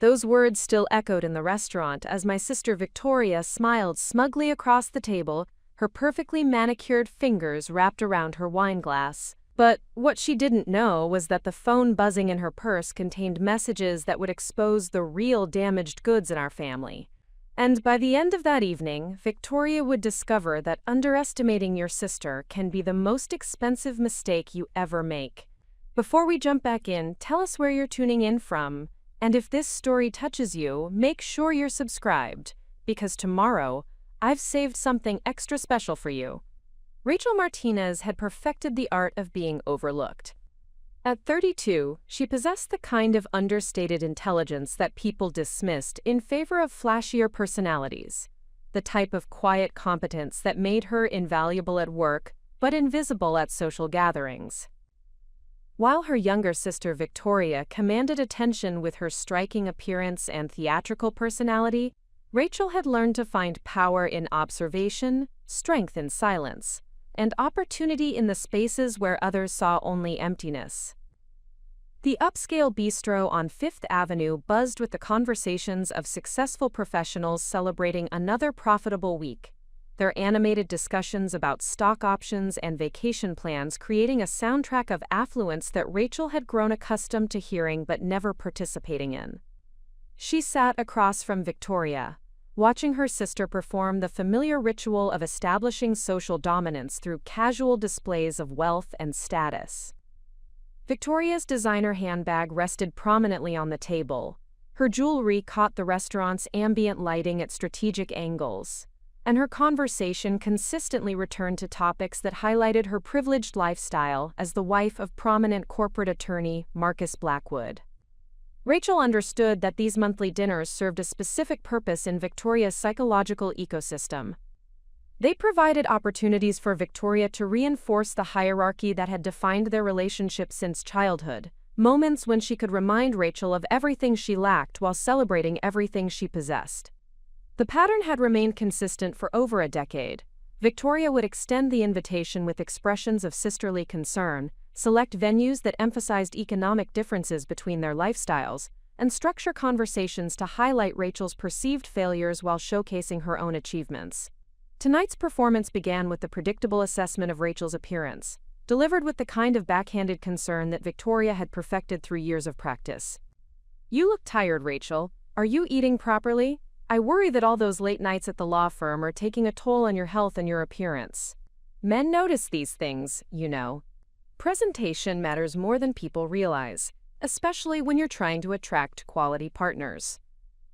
Those words still echoed in the restaurant as my sister Victoria smiled smugly across the table, her perfectly manicured fingers wrapped around her wine glass. But what she didn't know was that the phone buzzing in her purse contained messages that would expose the real damaged goods in our family. And by the end of that evening, Victoria would discover that underestimating your sister can be the most expensive mistake you ever make. Before we jump back in, tell us where you're tuning in from. And if this story touches you, make sure you're subscribed, because tomorrow, I've saved something extra special for you. Rachel Martinez had perfected the art of being overlooked. At 32, she possessed the kind of understated intelligence that people dismissed in favor of flashier personalities, the type of quiet competence that made her invaluable at work but invisible at social gatherings. While her younger sister Victoria commanded attention with her striking appearance and theatrical personality, Rachel had learned to find power in observation, strength in silence, and opportunity in the spaces where others saw only emptiness. The upscale bistro on Fifth Avenue buzzed with the conversations of successful professionals celebrating another profitable week, their animated discussions about stock options and vacation plans creating a soundtrack of affluence that Rachel had grown accustomed to hearing but never participating in. She sat across from Victoria, watching her sister perform the familiar ritual of establishing social dominance through casual displays of wealth and status. Victoria's designer handbag rested prominently on the table. Her jewelry caught the restaurant's ambient lighting at strategic angles, and her conversation consistently returned to topics that highlighted her privileged lifestyle as the wife of prominent corporate attorney Marcus Blackwood. Rachel understood that these monthly dinners served a specific purpose in Victoria's psychological ecosystem. They provided opportunities for Victoria to reinforce the hierarchy that had defined their relationship since childhood, moments when she could remind Rachel of everything she lacked while celebrating everything she possessed. The pattern had remained consistent for over a decade. Victoria would extend the invitation with expressions of sisterly concern, select venues that emphasized economic differences between their lifestyles, and structure conversations to highlight Rachel's perceived failures while showcasing her own achievements. Tonight's performance began with the predictable assessment of Rachel's appearance, delivered with the kind of backhanded concern that Victoria had perfected through years of practice. "You look tired, Rachel. Are you eating properly? I worry that all those late nights at the law firm are taking a toll on your health and your appearance. Men notice these things, you know. Presentation matters more than people realize, especially when you're trying to attract quality partners."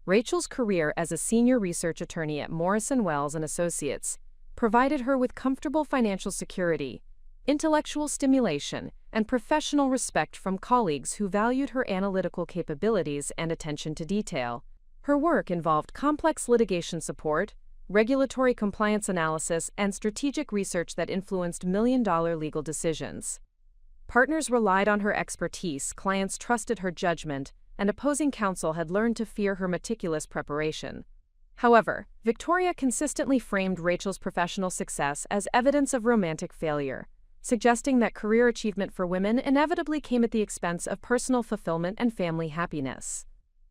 Rachel's career as a senior research attorney at Morrison Wells and Associates provided her with comfortable financial security, intellectual stimulation, and professional respect from colleagues who valued her analytical capabilities and attention to detail. Her work involved complex litigation support, regulatory compliance analysis, and strategic research that influenced million-dollar legal decisions. Partners relied on her expertise, clients trusted her judgment, and opposing counsel had learned to fear her meticulous preparation. However, Victoria consistently framed Rachel's professional success as evidence of romantic failure, suggesting that career achievement for women inevitably came at the expense of personal fulfillment and family happiness.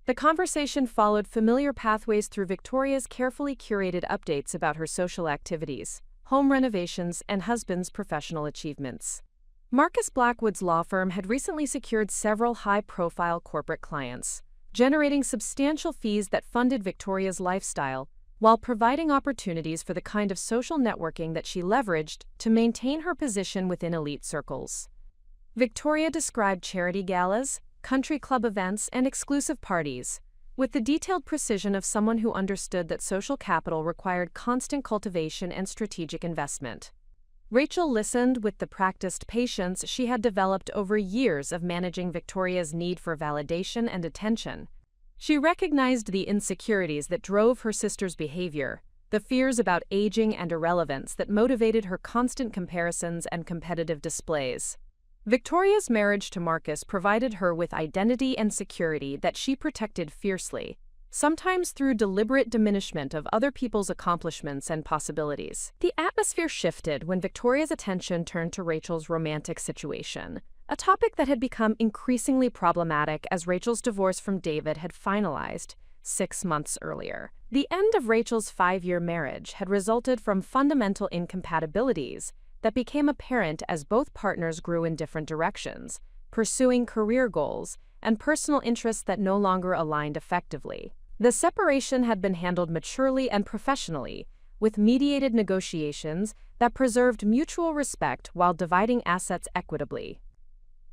The conversation followed familiar pathways through Victoria's carefully curated updates about her social activities, home renovations, and husband's professional achievements. Marcus Blackwood's law firm had recently secured several high-profile corporate clients, generating substantial fees that funded Victoria's lifestyle, while providing opportunities for the kind of social networking that she leveraged to maintain her position within elite circles. Victoria described charity galas, country club events, and exclusive parties, with the detailed precision of someone who understood that social capital required constant cultivation and strategic investment. Rachel listened with the practiced patience she had developed over years of managing Victoria's need for validation and attention. She recognized the insecurities that drove her sister's behavior, the fears about aging and irrelevance that motivated her constant comparisons and competitive displays. Victoria's marriage to Marcus provided her with identity and security that she protected fiercely, sometimes through deliberate diminishment of other people's accomplishments and possibilities. The atmosphere shifted when Victoria's attention turned to Rachel's romantic situation. a topic that had become increasingly problematic as Rachel's divorce from David had finalized 6 months earlier. The end of Rachel's 5-year marriage had resulted from fundamental incompatibilities that became apparent as both partners grew in different directions, pursuing career goals and personal interests that no longer aligned effectively. The separation had been handled maturely and professionally, with mediated negotiations that preserved mutual respect while dividing assets equitably.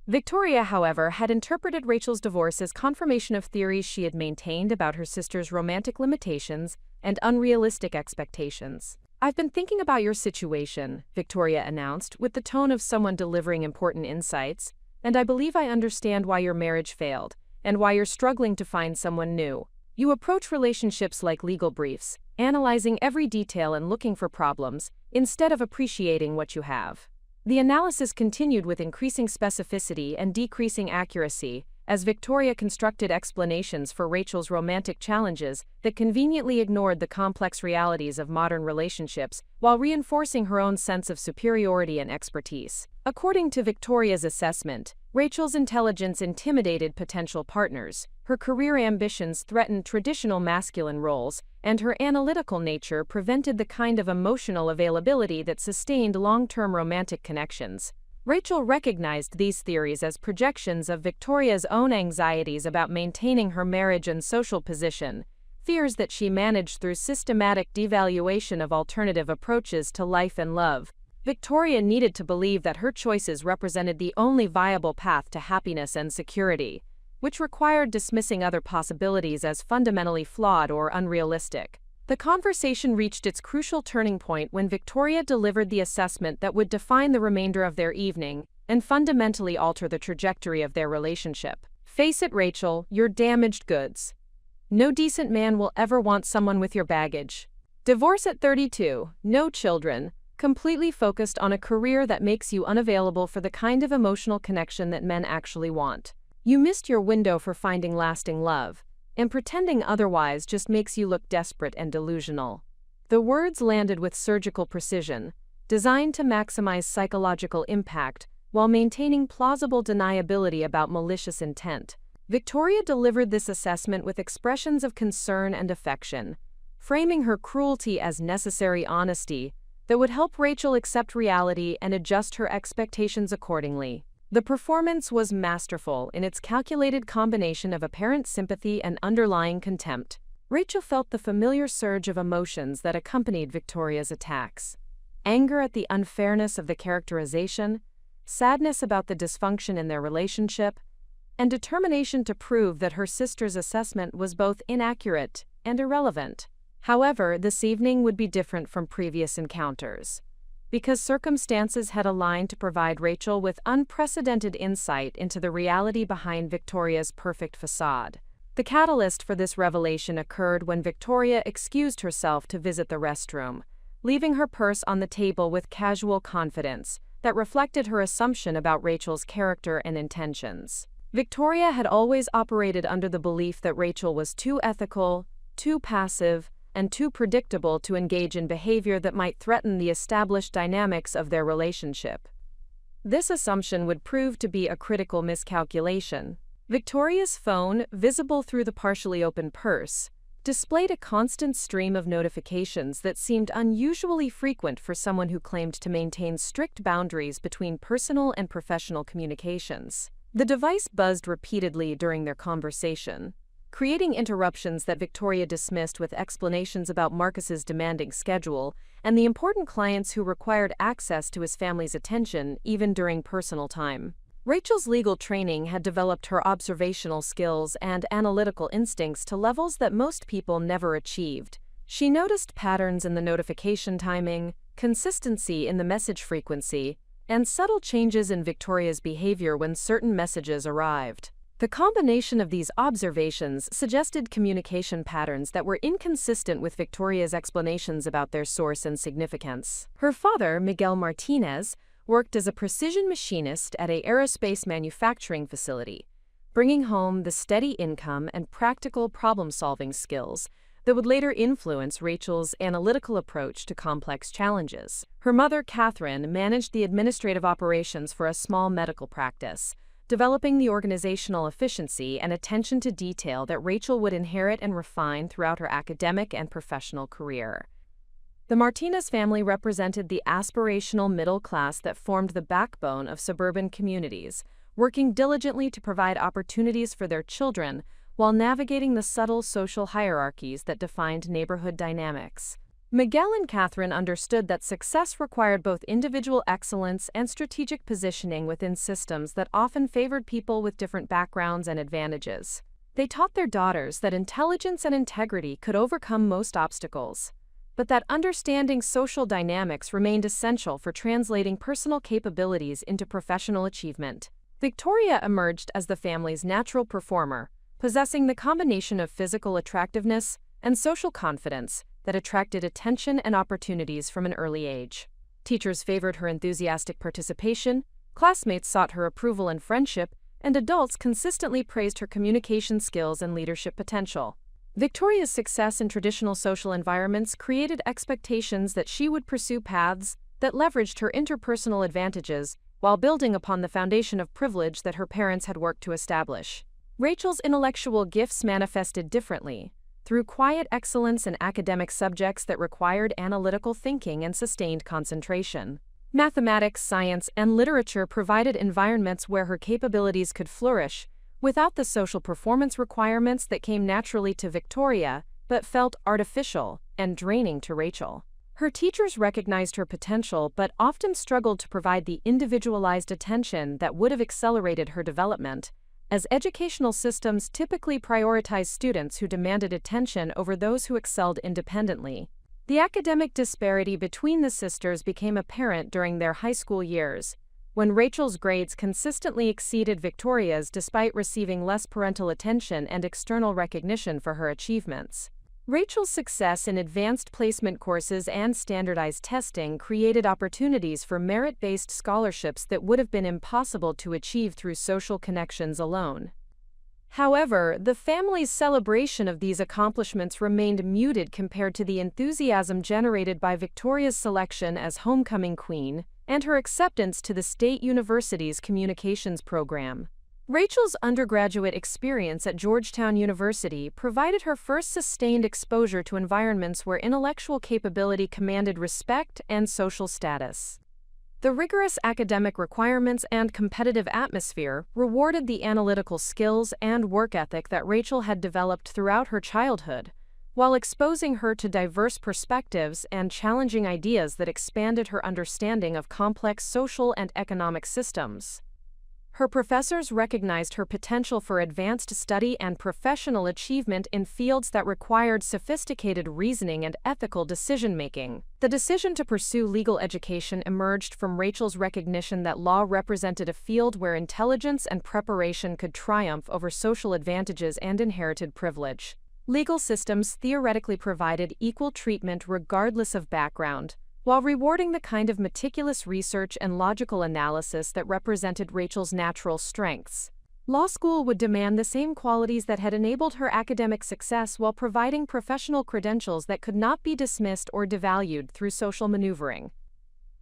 Victoria, however, had interpreted Rachel's divorce as confirmation of theories she had maintained about her sister's romantic limitations and unrealistic expectations. "I've been thinking about your situation," Victoria announced, with the tone of someone delivering important insights, "and I believe I understand why your marriage failed, and why you're struggling to find someone new. You approach relationships like legal briefs, analyzing every detail and looking for problems, instead of appreciating what you have." The analysis continued with increasing specificity and decreasing accuracy, as Victoria constructed explanations for Rachel's romantic challenges that conveniently ignored the complex realities of modern relationships while reinforcing her own sense of superiority and expertise. According to Victoria's assessment, Rachel's intelligence intimidated potential partners, her career ambitions threatened traditional masculine roles, and her analytical nature prevented the kind of emotional availability that sustained long-term romantic connections. Rachel recognized these theories as projections of Victoria's own anxieties about maintaining her marriage and social position, fears that she managed through systematic devaluation of alternative approaches to life and love. Victoria needed to believe that her choices represented the only viable path to happiness and security, which required dismissing other possibilities as fundamentally flawed or unrealistic. The conversation reached its crucial turning point when Victoria delivered the assessment that would define the remainder of their evening and fundamentally alter the trajectory of their relationship. "Face it, Rachel, you're damaged goods. No decent man will ever want someone with your baggage. Divorce at 32, no children, completely focused on a career that makes you unavailable for the kind of emotional connection that men actually want. You missed your window for finding lasting love, and pretending otherwise just makes you look desperate and delusional." The words landed with surgical precision, designed to maximize psychological impact while maintaining plausible deniability about malicious intent. Victoria delivered this assessment with expressions of concern and affection, framing her cruelty as necessary honesty that would help Rachel accept reality and adjust her expectations accordingly. The performance was masterful in its calculated combination of apparent sympathy and underlying contempt. Rachel felt the familiar surge of emotions that accompanied Victoria's attacks: anger at the unfairness of the characterization, sadness about the dysfunction in their relationship, and determination to prove that her sister's assessment was both inaccurate and irrelevant. However, this evening would be different from previous encounters, because circumstances had aligned to provide Rachel with unprecedented insight into the reality behind Victoria's perfect facade. The catalyst for this revelation occurred when Victoria excused herself to visit the restroom, leaving her purse on the table with casual confidence that reflected her assumption about Rachel's character and intentions. Victoria had always operated under the belief that Rachel was too ethical, too passive, and too predictable to engage in behavior that might threaten the established dynamics of their relationship. This assumption would prove to be a critical miscalculation. Victoria's phone, visible through the partially open purse, displayed a constant stream of notifications that seemed unusually frequent for someone who claimed to maintain strict boundaries between personal and professional communications. The device buzzed repeatedly during their conversation, creating interruptions that Victoria dismissed with explanations about Marcus's demanding schedule and the important clients who required access to his family's attention even during personal time. Rachel's legal training had developed her observational skills and analytical instincts to levels that most people never achieved. She noticed patterns in the notification timing, consistency in the message frequency, and subtle changes in Victoria's behavior when certain messages arrived. The combination of these observations suggested communication patterns that were inconsistent with Victoria's explanations about their source and significance. Her father, Miguel Martinez, worked as a precision machinist at an aerospace manufacturing facility, bringing home the steady income and practical problem-solving skills that would later influence Rachel's analytical approach to complex challenges. Her mother, Catherine, managed the administrative operations for a small medical practice, developing the organizational efficiency and attention to detail that Rachel would inherit and refine throughout her academic and professional career. The Martinez family represented the aspirational middle class that formed the backbone of suburban communities, working diligently to provide opportunities for their children while navigating the subtle social hierarchies that defined neighborhood dynamics. Miguel and Catherine understood that success required both individual excellence and strategic positioning within systems that often favored people with different backgrounds and advantages. They taught their daughters that intelligence and integrity could overcome most obstacles, but that understanding social dynamics remained essential for translating personal capabilities into professional achievement. Victoria emerged as the family's natural performer, possessing the combination of physical attractiveness and social confidence that attracted attention and opportunities from an early age. Teachers favored her enthusiastic participation, classmates sought her approval and friendship, and adults consistently praised her communication skills and leadership potential. Victoria's success in traditional social environments created expectations that she would pursue paths that leveraged her interpersonal advantages while building upon the foundation of privilege that her parents had worked to establish. Rachel's intellectual gifts manifested differently, through quiet excellence in academic subjects that required analytical thinking and sustained concentration. Mathematics, science, and literature provided environments where her capabilities could flourish, without the social performance requirements that came naturally to Victoria, but felt artificial and draining to Rachel. Her teachers recognized her potential but often struggled to provide the individualized attention that would have accelerated her development, as educational systems typically prioritize students who demanded attention over those who excelled independently. The academic disparity between the sisters became apparent during their high school years, when Rachel's grades consistently exceeded Victoria's despite receiving less parental attention and external recognition for her achievements. Rachel's success in advanced placement courses and standardized testing created opportunities for merit-based scholarships that would have been impossible to achieve through social connections alone. However, the family's celebration of these accomplishments remained muted compared to the enthusiasm generated by Victoria's selection as homecoming queen and her acceptance to the State University's communications program. Rachel's undergraduate experience at Georgetown University provided her first sustained exposure to environments where intellectual capability commanded respect and social status. The rigorous academic requirements and competitive atmosphere rewarded the analytical skills and work ethic that Rachel had developed throughout her childhood, while exposing her to diverse perspectives and challenging ideas that expanded her understanding of complex social and economic systems. Her professors recognized her potential for advanced study and professional achievement in fields that required sophisticated reasoning and ethical decision-making. The decision to pursue legal education emerged from Rachel's recognition that law represented a field where intelligence and preparation could triumph over social advantages and inherited privilege. Legal systems theoretically provided equal treatment regardless of background, while rewarding the kind of meticulous research and logical analysis that represented Rachel's natural strengths. Law school would demand the same qualities that had enabled her academic success while providing professional credentials that could not be dismissed or devalued through social maneuvering.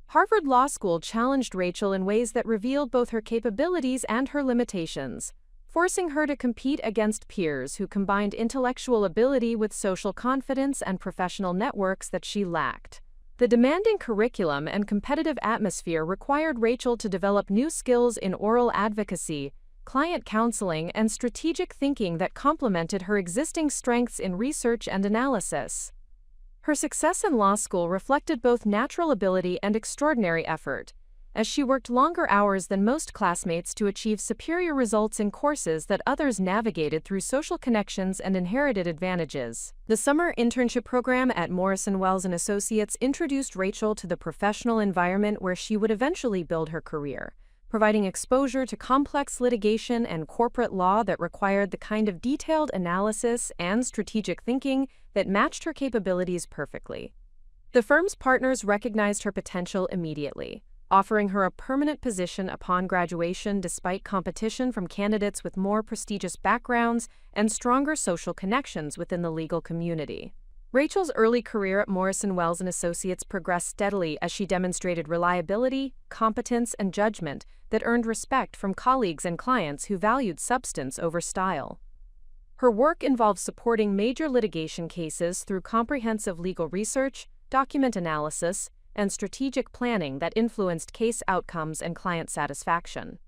Harvard Law School challenged Rachel in ways that revealed both her capabilities and her limitations, forcing her to compete against peers who combined intellectual ability with social confidence and professional networks that she lacked. The demanding curriculum and competitive atmosphere required Rachel to develop new skills in oral advocacy, client counseling, and strategic thinking that complemented her existing strengths in research and analysis. Her success in law school reflected both natural ability and extraordinary effort, as she worked longer hours than most classmates to achieve superior results in courses that others navigated through social connections and inherited advantages. The summer internship program at Morrison Wells & Associates introduced Rachel to the professional environment where she would eventually build her career, providing exposure to complex litigation and corporate law that required the kind of detailed analysis and strategic thinking that matched her capabilities perfectly. The firm's partners recognized her potential immediately, offering her a permanent position upon graduation despite competition from candidates with more prestigious backgrounds and stronger social connections within the legal community. Rachel's early career at Morrison Wells and Associates progressed steadily as she demonstrated reliability, competence, and judgment that earned respect from colleagues and clients who valued substance over style. Her work involved supporting major litigation cases through comprehensive legal research, document analysis, and strategic planning that influenced case outcomes and client satisfaction.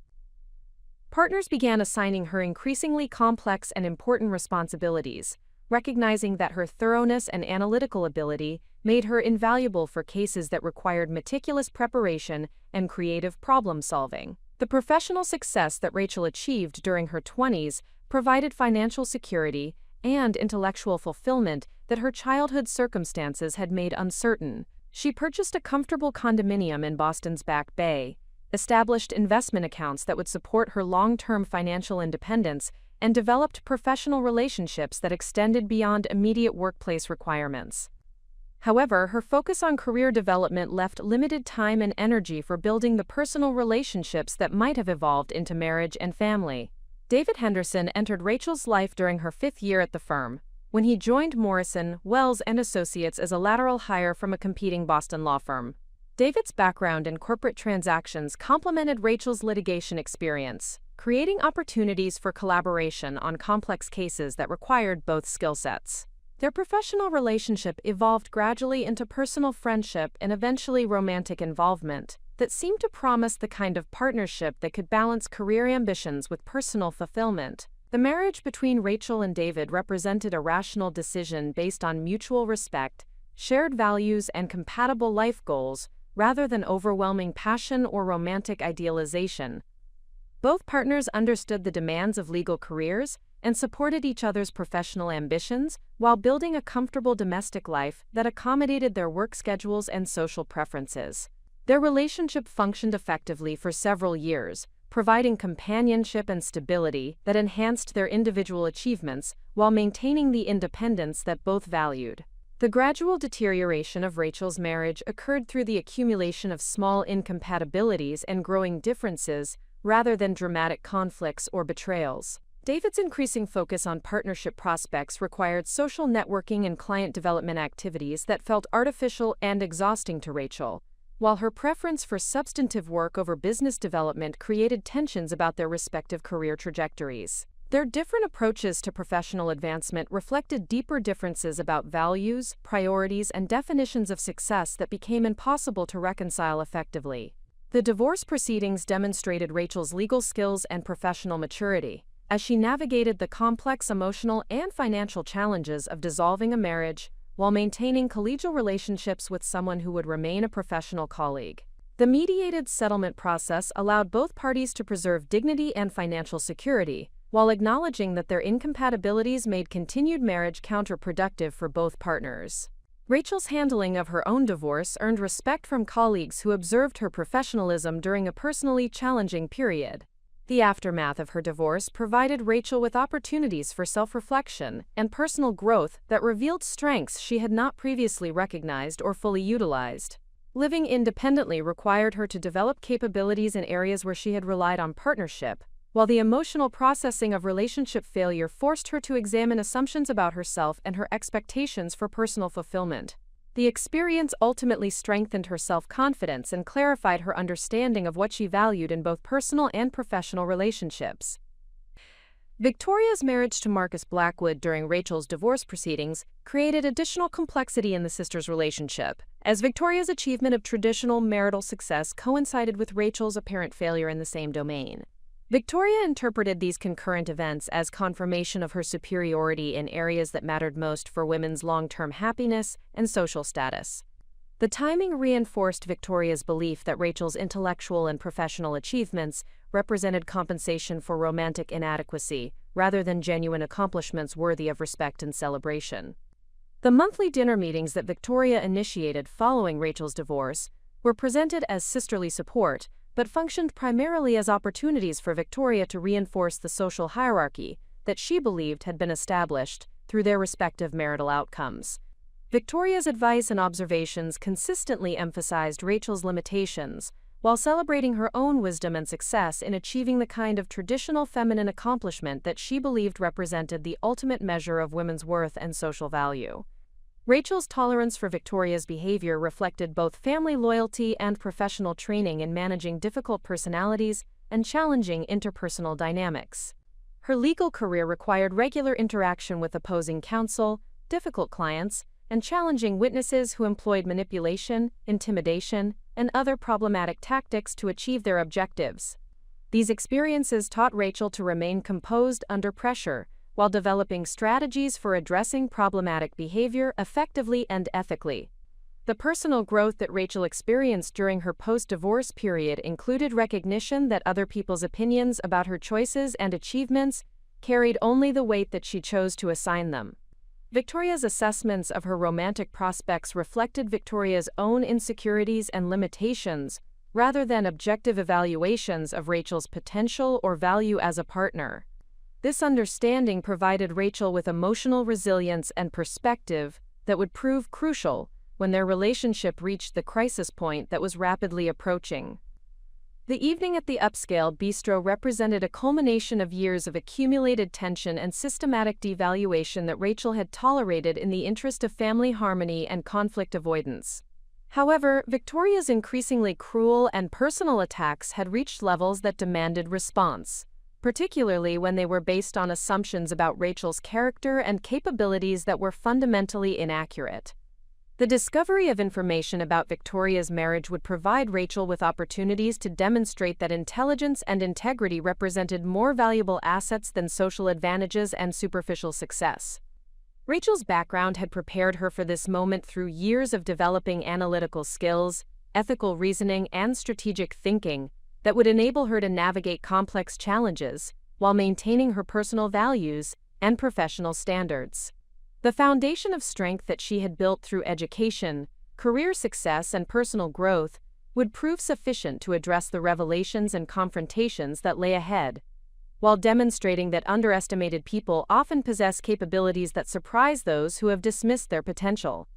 Partners began assigning her increasingly complex and important responsibilities, recognizing that her thoroughness and analytical ability made her invaluable for cases that required meticulous preparation and creative problem-solving. The professional success that Rachel achieved during her 20s provided financial security and intellectual fulfillment that her childhood circumstances had made uncertain. She purchased a comfortable condominium in Boston's Back Bay, established investment accounts that would support her long-term financial independence, and developed professional relationships that extended beyond immediate workplace requirements. However, her focus on career development left limited time and energy for building the personal relationships that might have evolved into marriage and family. David Henderson entered Rachel's life during her 5th year at the firm, when he joined Morrison, Wells and Associates as a lateral hire from a competing Boston law firm. David's background in corporate transactions complemented Rachel's litigation experience, creating opportunities for collaboration on complex cases that required both skill sets. Their professional relationship evolved gradually into personal friendship and eventually romantic involvement that seemed to promise the kind of partnership that could balance career ambitions with personal fulfillment. The marriage between Rachel and David represented a rational decision based on mutual respect, shared values, and compatible life goals, rather than overwhelming passion or romantic idealization. Both partners understood the demands of legal careers and supported each other's professional ambitions while building a comfortable domestic life that accommodated their work schedules and social preferences. Their relationship functioned effectively for several years, providing companionship and stability that enhanced their individual achievements while maintaining the independence that both valued. The gradual deterioration of Rachel's marriage occurred through the accumulation of small incompatibilities and growing differences, rather than dramatic conflicts or betrayals. David's increasing focus on partnership prospects required social networking and client development activities that felt artificial and exhausting to Rachel, while her preference for substantive work over business development created tensions about their respective career trajectories. Their different approaches to professional advancement reflected deeper differences about values, priorities, and definitions of success that became impossible to reconcile effectively. The divorce proceedings demonstrated Rachel's legal skills and professional maturity, as she navigated the complex emotional and financial challenges of dissolving a marriage while maintaining collegial relationships with someone who would remain a professional colleague. The mediated settlement process allowed both parties to preserve dignity and financial security, while acknowledging that their incompatibilities made continued marriage counterproductive for both partners. Rachel's handling of her own divorce earned respect from colleagues who observed her professionalism during a personally challenging period. The aftermath of her divorce provided Rachel with opportunities for self-reflection and personal growth that revealed strengths she had not previously recognized or fully utilized. Living independently required her to develop capabilities in areas where she had relied on partnership, while the emotional processing of relationship failure forced her to examine assumptions about herself and her expectations for personal fulfillment. The experience ultimately strengthened her self-confidence and clarified her understanding of what she valued in both personal and professional relationships. Victoria's marriage to Marcus Blackwood during Rachel's divorce proceedings created additional complexity in the sisters' relationship, as Victoria's achievement of traditional marital success coincided with Rachel's apparent failure in the same domain. Victoria interpreted these concurrent events as confirmation of her superiority in areas that mattered most for women's long-term happiness and social status. The timing reinforced Victoria's belief that Rachel's intellectual and professional achievements represented compensation for romantic inadequacy, rather than genuine accomplishments worthy of respect and celebration. The monthly dinner meetings that Victoria initiated following Rachel's divorce were presented as sisterly support, but functioned primarily as opportunities for Victoria to reinforce the social hierarchy that she believed had been established through their respective marital outcomes. Victoria's advice and observations consistently emphasized Rachel's limitations, while celebrating her own wisdom and success in achieving the kind of traditional feminine accomplishment that she believed represented the ultimate measure of women's worth and social value. Rachel's tolerance for Victoria's behavior reflected both family loyalty and professional training in managing difficult personalities and challenging interpersonal dynamics. Her legal career required regular interaction with opposing counsel, difficult clients, and challenging witnesses who employed manipulation, intimidation, and other problematic tactics to achieve their objectives. These experiences taught Rachel to remain composed under pressure, while developing strategies for addressing problematic behavior effectively and ethically. The personal growth that Rachel experienced during her post-divorce period included recognition that other people's opinions about her choices and achievements carried only the weight that she chose to assign them. Victoria's assessments of her romantic prospects reflected Victoria's own insecurities and limitations, rather than objective evaluations of Rachel's potential or value as a partner. This understanding provided Rachel with emotional resilience and perspective that would prove crucial when their relationship reached the crisis point that was rapidly approaching. The evening at the upscale bistro represented a culmination of years of accumulated tension and systematic devaluation that Rachel had tolerated in the interest of family harmony and conflict avoidance. However, Victoria's increasingly cruel and personal attacks had reached levels that demanded response, particularly when they were based on assumptions about Rachel's character and capabilities that were fundamentally inaccurate. The discovery of information about Victoria's marriage would provide Rachel with opportunities to demonstrate that intelligence and integrity represented more valuable assets than social advantages and superficial success. Rachel's background had prepared her for this moment through years of developing analytical skills, ethical reasoning, and strategic thinking that would enable her to navigate complex challenges while maintaining her personal values and professional standards. The foundation of strength that she had built through education, career success, and personal growth would prove sufficient to address the revelations and confrontations that lay ahead, while demonstrating that underestimated people often possess capabilities that surprise those who have dismissed their potential.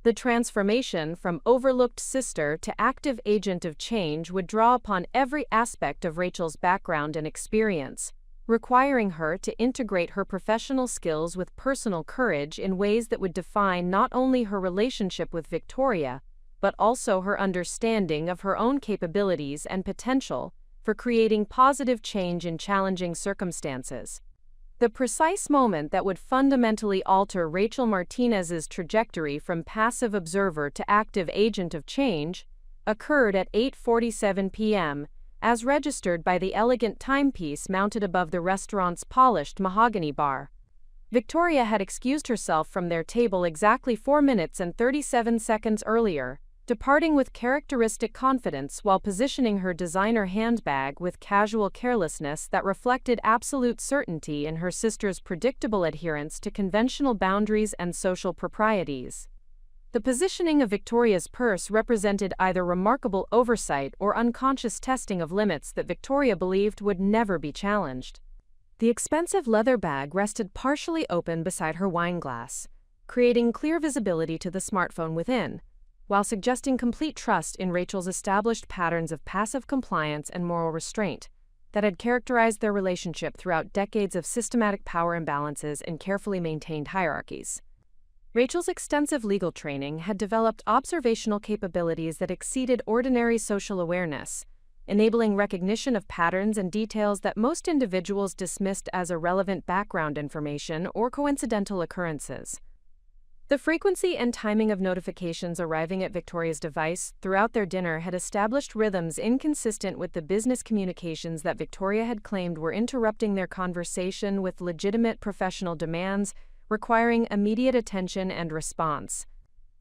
The transformation from overlooked sister to active agent of change would draw upon every aspect of Rachel's background and experience, requiring her to integrate her professional skills with personal courage in ways that would define not only her relationship with Victoria, but also her understanding of her own capabilities and potential for creating positive change in challenging circumstances. The precise moment that would fundamentally alter Rachel Martinez's trajectory from passive observer to active agent of change occurred at 8:47 p.m., as registered by the elegant timepiece mounted above the restaurant's polished mahogany bar. Victoria had excused herself from their table exactly 4 minutes and 37 seconds earlier, departing with characteristic confidence while positioning her designer handbag with casual carelessness that reflected absolute certainty in her sister's predictable adherence to conventional boundaries and social proprieties. The positioning of Victoria's purse represented either remarkable oversight or unconscious testing of limits that Victoria believed would never be challenged. The expensive leather bag rested partially open beside her wine glass, creating clear visibility to the smartphone within, while suggesting complete trust in Rachel's established patterns of passive compliance and moral restraint that had characterized their relationship throughout decades of systematic power imbalances and carefully maintained hierarchies. Rachel's extensive legal training had developed observational capabilities that exceeded ordinary social awareness, enabling recognition of patterns and details that most individuals dismissed as irrelevant background information or coincidental occurrences. The frequency and timing of notifications arriving at Victoria's device throughout their dinner had established rhythms inconsistent with the business communications that Victoria had claimed were interrupting their conversation with legitimate professional demands requiring immediate attention and response.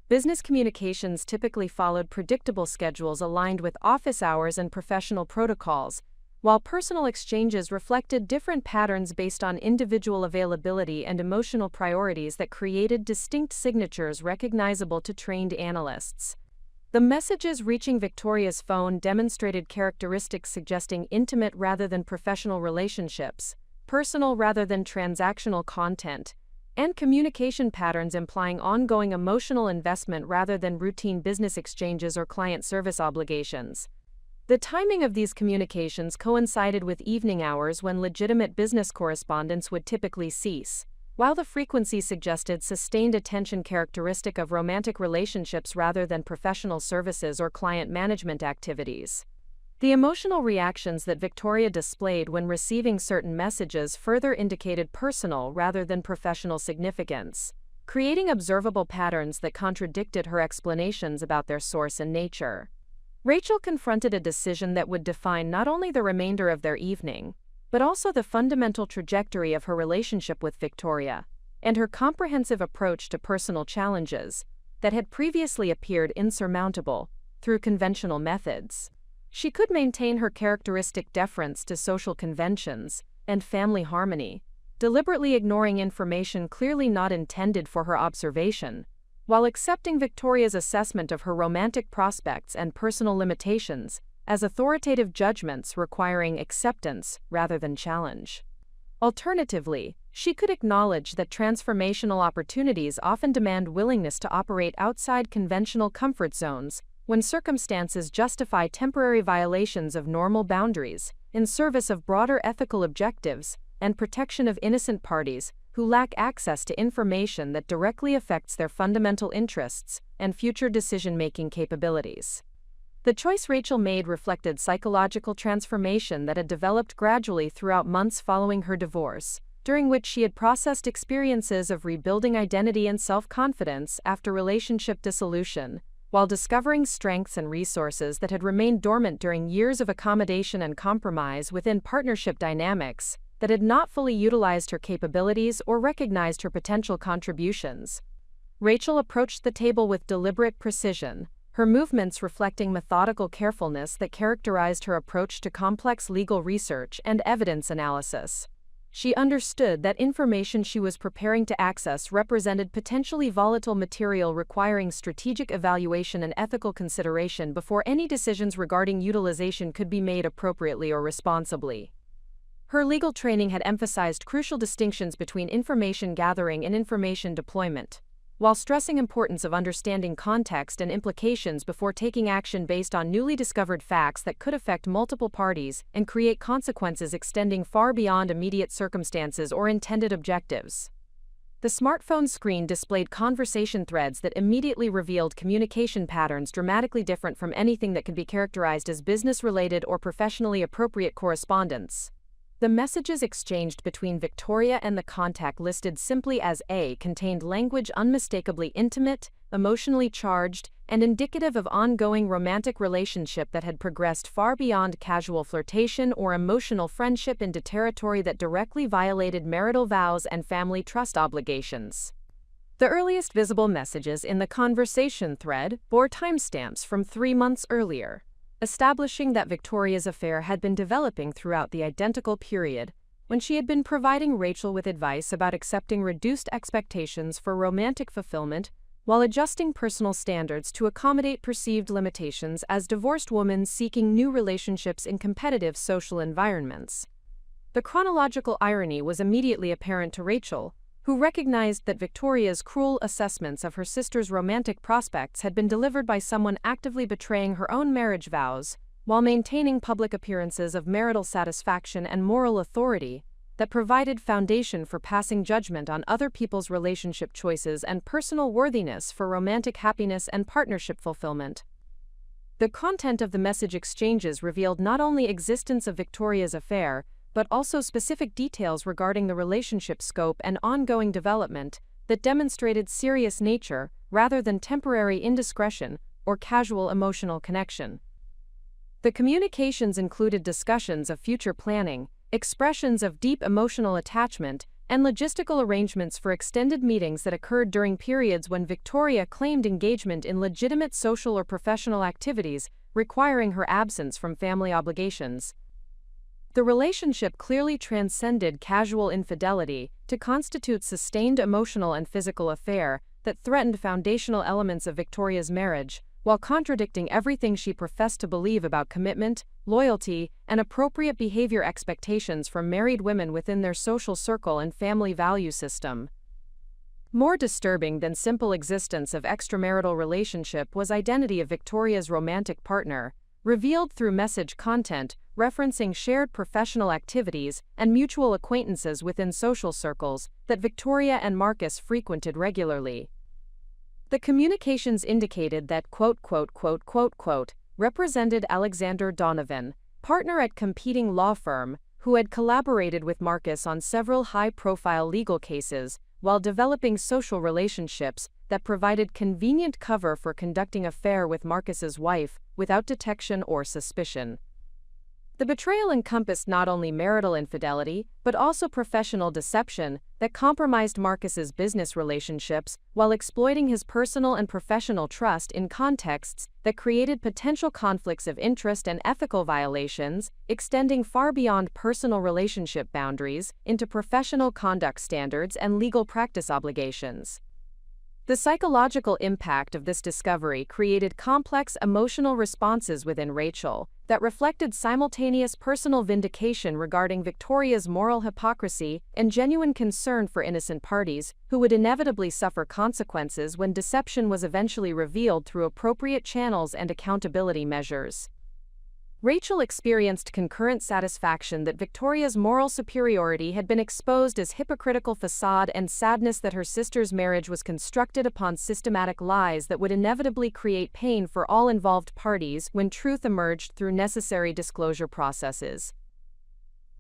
Business communications typically followed predictable schedules aligned with office hours and professional protocols, while personal exchanges reflected different patterns based on individual availability and emotional priorities that created distinct signatures recognizable to trained analysts. The messages reaching Victoria's phone demonstrated characteristics suggesting intimate rather than professional relationships, personal rather than transactional content, and communication patterns implying ongoing emotional investment rather than routine business exchanges or client service obligations. The timing of these communications coincided with evening hours when legitimate business correspondence would typically cease, while the frequency suggested sustained attention characteristic of romantic relationships rather than professional services or client management activities. The emotional reactions that Victoria displayed when receiving certain messages further indicated personal rather than professional significance, creating observable patterns that contradicted her explanations about their source and nature. Rachel confronted a decision that would define not only the remainder of their evening, but also the fundamental trajectory of her relationship with Victoria, and her comprehensive approach to personal challenges that had previously appeared insurmountable through conventional methods. She could maintain her characteristic deference to social conventions and family harmony, deliberately ignoring information clearly not intended for her observation, while accepting Victoria's assessment of her romantic prospects and personal limitations as authoritative judgments requiring acceptance rather than challenge. Alternatively, she could acknowledge that transformational opportunities often demand willingness to operate outside conventional comfort zones when circumstances justify temporary violations of normal boundaries in service of broader ethical objectives and protection of innocent parties who lack access to information that directly affects their fundamental interests and future decision-making capabilities. The choice Rachel made reflected psychological transformation that had developed gradually throughout months following her divorce, during which she had processed experiences of rebuilding identity and self-confidence after relationship dissolution, while discovering strengths and resources that had remained dormant during years of accommodation and compromise within partnership dynamics that had not fully utilized her capabilities or recognized her potential contributions. Rachel approached the table with deliberate precision, her movements reflecting methodical carefulness that characterized her approach to complex legal research and evidence analysis. She understood that information she was preparing to access represented potentially volatile material requiring strategic evaluation and ethical consideration before any decisions regarding utilization could be made appropriately or responsibly. Her legal training had emphasized crucial distinctions between information gathering and information deployment, while stressing importance of understanding context and implications before taking action based on newly discovered facts that could affect multiple parties and create consequences extending far beyond immediate circumstances or intended objectives. The smartphone screen displayed conversation threads that immediately revealed communication patterns dramatically different from anything that could be characterized as business-related or professionally appropriate correspondence. The messages exchanged between Victoria and the contact listed simply as A contained language unmistakably intimate, emotionally charged, and indicative of ongoing romantic relationship that had progressed far beyond casual flirtation or emotional friendship into territory that directly violated marital vows and family trust obligations. The earliest visible messages in the conversation thread bore timestamps from 3 months earlier, establishing that Victoria's affair had been developing throughout the identical period when she had been providing Rachel with advice about accepting reduced expectations for romantic fulfillment while adjusting personal standards to accommodate perceived limitations as divorced women seeking new relationships in competitive social environments. The chronological irony was immediately apparent to Rachel, who recognized that Victoria's cruel assessments of her sister's romantic prospects had been delivered by someone actively betraying her own marriage vows, while maintaining public appearances of marital satisfaction and moral authority that provided foundation for passing judgment on other people's relationship choices and personal worthiness for romantic happiness and partnership fulfillment. The content of the message exchanges revealed not only existence of Victoria's affair, but also specific details regarding the relationship scope and ongoing development that demonstrated serious nature rather than temporary indiscretion or casual emotional connection. The communications included discussions of future planning, expressions of deep emotional attachment, and logistical arrangements for extended meetings that occurred during periods when Victoria claimed engagement in legitimate social or professional activities requiring her absence from family obligations. The relationship clearly transcended casual infidelity to constitute sustained emotional and physical affair that threatened foundational elements of Victoria's marriage, while contradicting everything she professed to believe about commitment, loyalty, and appropriate behavior expectations from married women within their social circle and family value system. More disturbing than simple existence of extramarital relationship was identity of Victoria's romantic partner, revealed through message content referencing shared professional activities and mutual acquaintances within social circles that Victoria and Marcus frequented regularly. The communications indicated that represented Alexander Donovan, partner at competing law firm, who had collaborated with Marcus on several high-profile legal cases while developing social relationships that provided convenient cover for conducting an affair with Marcus's wife without detection or suspicion. The betrayal encompassed not only marital infidelity, but also professional deception that compromised Marcus's business relationships while exploiting his personal and professional trust in contexts that created potential conflicts of interest and ethical violations, extending far beyond personal relationship boundaries into professional conduct standards and legal practice obligations. The psychological impact of this discovery created complex emotional responses within Rachel that reflected simultaneous personal vindication regarding Victoria's moral hypocrisy and genuine concern for innocent parties who would inevitably suffer consequences when deception was eventually revealed through appropriate channels and accountability measures. Rachel experienced concurrent satisfaction that Victoria's moral superiority had been exposed as hypocritical facade and sadness that her sister's marriage was constructed upon systematic lies that would inevitably create pain for all involved parties when truth emerged through necessary disclosure processes.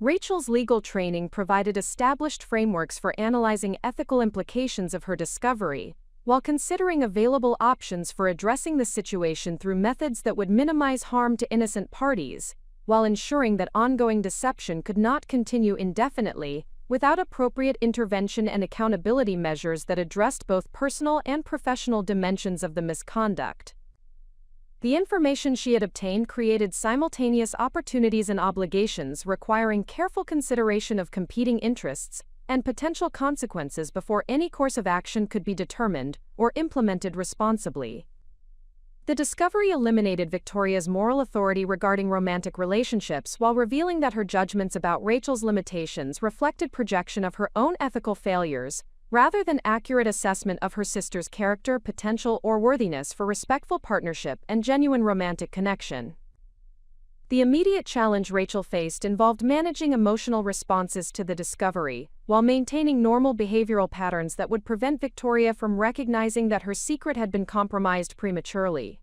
Rachel's legal training provided established frameworks for analyzing ethical implications of her discovery, while considering available options for addressing the situation through methods that would minimize harm to innocent parties, while ensuring that ongoing deception could not continue indefinitely, without appropriate intervention and accountability measures that addressed both personal and professional dimensions of the misconduct. The information she had obtained created simultaneous opportunities and obligations requiring careful consideration of competing interests and potential consequences before any course of action could be determined or implemented responsibly. The discovery eliminated Victoria's moral authority regarding romantic relationships while revealing that her judgments about Rachel's limitations reflected projection of her own ethical failures, rather than accurate assessment of her sister's character, potential, or worthiness for respectful partnership and genuine romantic connection. The immediate challenge Rachel faced involved managing emotional responses to the discovery, while maintaining normal behavioral patterns that would prevent Victoria from recognizing that her secret had been compromised prematurely.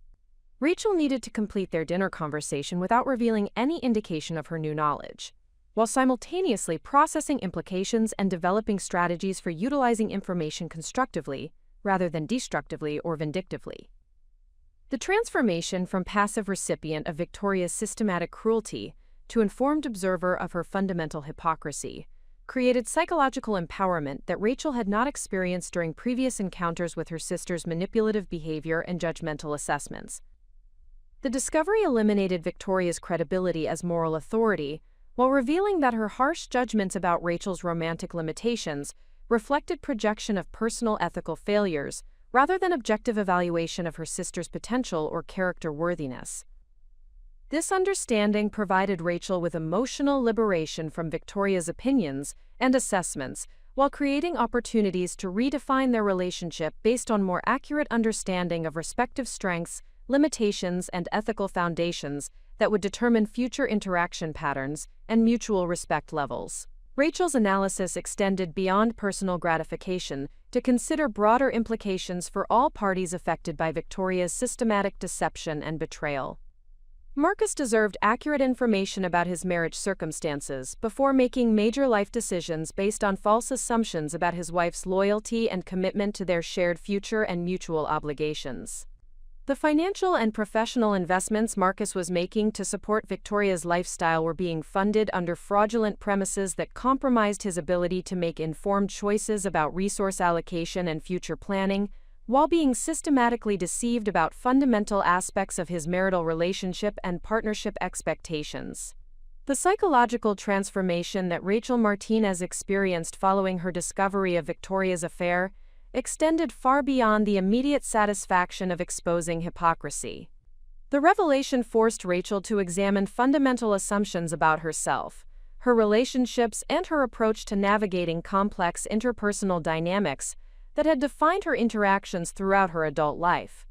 Rachel needed to complete their dinner conversation without revealing any indication of her new knowledge, while simultaneously processing implications and developing strategies for utilizing information constructively, rather than destructively or vindictively. The transformation from passive recipient of Victoria's systematic cruelty to informed observer of her fundamental hypocrisy created psychological empowerment that Rachel had not experienced during previous encounters with her sister's manipulative behavior and judgmental assessments. The discovery eliminated Victoria's credibility as moral authority, while revealing that her harsh judgments about Rachel's romantic limitations reflected projection of personal ethical failures, rather than objective evaluation of her sister's potential or character worthiness. This understanding provided Rachel with emotional liberation from Victoria's opinions and assessments, while creating opportunities to redefine their relationship based on more accurate understanding of respective strengths, limitations, and ethical foundations that would determine future interaction patterns and mutual respect levels. Rachel's analysis extended beyond personal gratification to consider broader implications for all parties affected by Victoria's systematic deception and betrayal. Marcus deserved accurate information about his marriage circumstances before making major life decisions based on false assumptions about his wife's loyalty and commitment to their shared future and mutual obligations. The financial and professional investments Marcus was making to support Victoria's lifestyle were being funded under fraudulent premises that compromised his ability to make informed choices about resource allocation and future planning, while being systematically deceived about fundamental aspects of his marital relationship and partnership expectations. The psychological transformation that Rachel Martinez experienced following her discovery of Victoria's affair extended far beyond the immediate satisfaction of exposing hypocrisy. The revelation forced Rachel to examine fundamental assumptions about herself, her relationships, and her approach to navigating complex interpersonal dynamics that had defined her interactions throughout her adult life.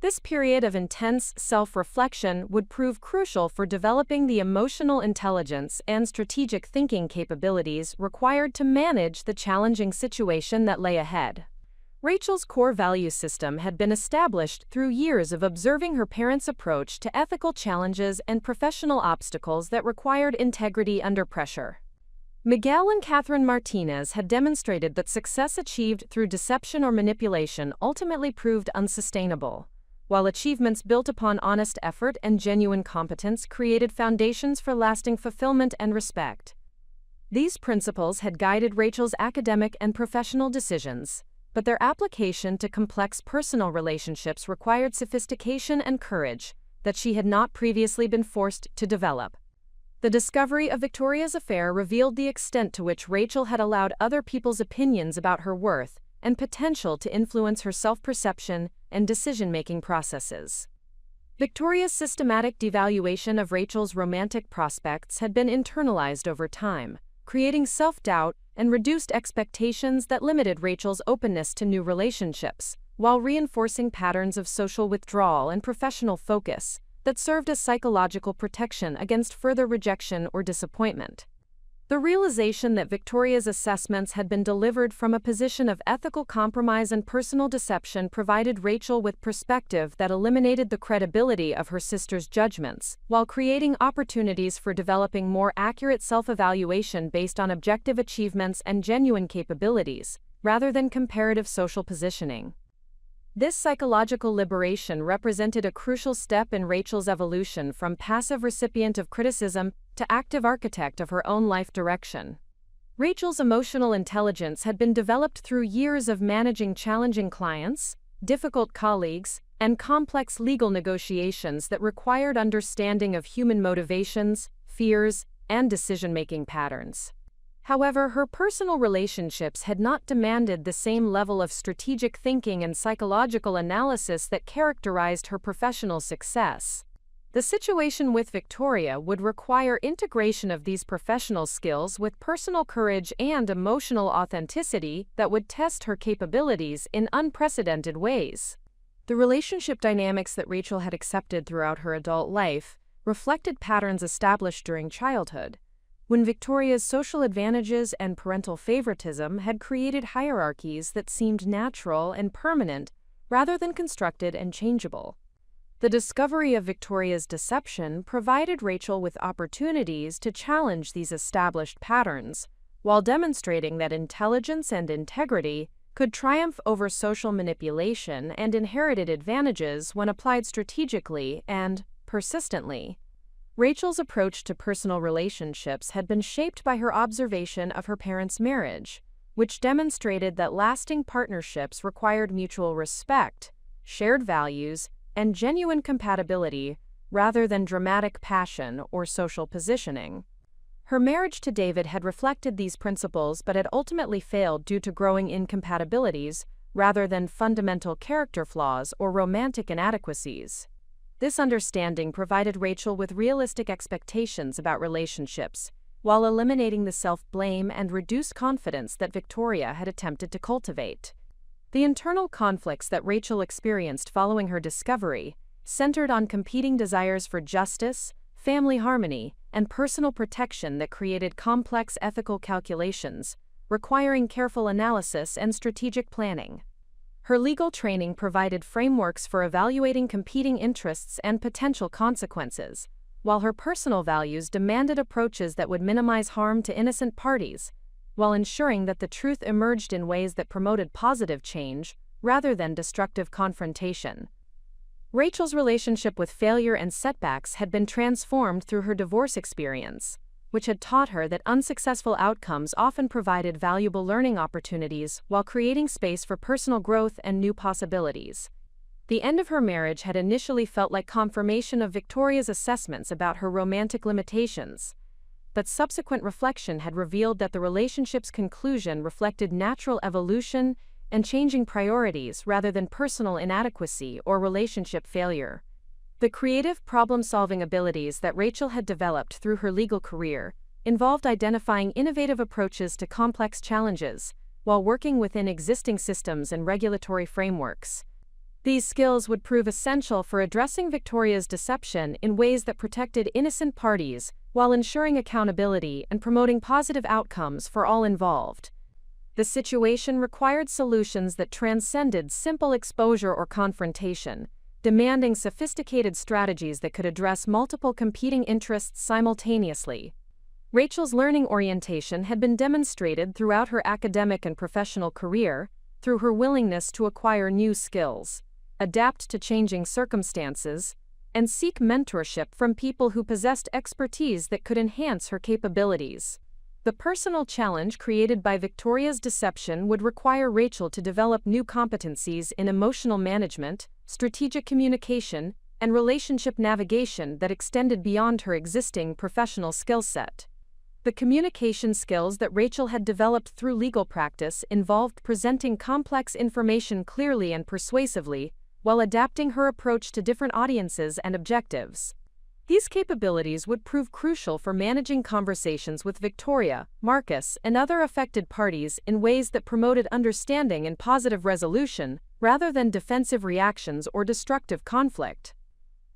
This period of intense self-reflection would prove crucial for developing the emotional intelligence and strategic thinking capabilities required to manage the challenging situation that lay ahead. Rachel's core value system had been established through years of observing her parents' approach to ethical challenges and professional obstacles that required integrity under pressure. Miguel and Catherine Martinez had demonstrated that success achieved through deception or manipulation ultimately proved unsustainable, while achievements built upon honest effort and genuine competence created foundations for lasting fulfillment and respect. These principles had guided Rachel's academic and professional decisions, but their application to complex personal relationships required sophistication and courage that she had not previously been forced to develop. The discovery of Victoria's affair revealed the extent to which Rachel had allowed other people's opinions about her worth and potential to influence her self-perception and decision-making processes. Victoria's systematic devaluation of Rachel's romantic prospects had been internalized over time, creating self-doubt and reduced expectations that limited Rachel's openness to new relationships, while reinforcing patterns of social withdrawal and professional focus that served as psychological protection against further rejection or disappointment. The realization that Victoria's assessments had been delivered from a position of ethical compromise and personal deception provided Rachel with perspective that eliminated the credibility of her sister's judgments, while creating opportunities for developing more accurate self-evaluation based on objective achievements and genuine capabilities, rather than comparative social positioning. This psychological liberation represented a crucial step in Rachel's evolution from passive recipient of criticism to active architect of her own life direction. Rachel's emotional intelligence had been developed through years of managing challenging clients, difficult colleagues, and complex legal negotiations that required understanding of human motivations, fears, and decision-making patterns. However, her personal relationships had not demanded the same level of strategic thinking and psychological analysis that characterized her professional success. The situation with Victoria would require integration of these professional skills with personal courage and emotional authenticity that would test her capabilities in unprecedented ways. The relationship dynamics that Rachel had accepted throughout her adult life reflected patterns established during childhood, when Victoria's social advantages and parental favoritism had created hierarchies that seemed natural and permanent rather than constructed and changeable. The discovery of Victoria's deception provided Rachel with opportunities to challenge these established patterns, while demonstrating that intelligence and integrity could triumph over social manipulation and inherited advantages when applied strategically and persistently. Rachel's approach to personal relationships had been shaped by her observation of her parents' marriage, which demonstrated that lasting partnerships required mutual respect, shared values, and genuine compatibility rather than dramatic passion or social positioning. Her marriage to David had reflected these principles but had ultimately failed due to growing incompatibilities rather than fundamental character flaws or romantic inadequacies. This understanding provided Rachel with realistic expectations about relationships, while eliminating the self-blame and reduced confidence that Victoria had attempted to cultivate. The internal conflicts that Rachel experienced following her discovery centered on competing desires for justice, family harmony, and personal protection that created complex ethical calculations, requiring careful analysis and strategic planning. Her legal training provided frameworks for evaluating competing interests and potential consequences, while her personal values demanded approaches that would minimize harm to innocent parties, while ensuring that the truth emerged in ways that promoted positive change rather than destructive confrontation. Rachel's relationship with failure and setbacks had been transformed through her divorce experience, which had taught her that unsuccessful outcomes often provided valuable learning opportunities while creating space for personal growth and new possibilities. The end of her marriage had initially felt like confirmation of Victoria's assessments about her romantic limitations, but subsequent reflection had revealed that the relationship's conclusion reflected natural evolution and changing priorities rather than personal inadequacy or relationship failure. The creative problem-solving abilities that Rachel had developed through her legal career involved identifying innovative approaches to complex challenges while working within existing systems and regulatory frameworks. These skills would prove essential for addressing Victoria's deception in ways that protected innocent parties while ensuring accountability and promoting positive outcomes for all involved. The situation required solutions that transcended simple exposure or confrontation, demanding sophisticated strategies that could address multiple competing interests simultaneously. Rachel's learning orientation had been demonstrated throughout her academic and professional career through her willingness to acquire new skills, adapt to changing circumstances, and seek mentorship from people who possessed expertise that could enhance her capabilities. The personal challenge created by Victoria's deception would require Rachel to develop new competencies in emotional management, strategic communication, and relationship navigation that extended beyond her existing professional skill set. The communication skills that Rachel had developed through legal practice involved presenting complex information clearly and persuasively, while adapting her approach to different audiences and objectives. These capabilities would prove crucial for managing conversations with Victoria, Marcus, and other affected parties in ways that promoted understanding and positive resolution, rather than defensive reactions or destructive conflict.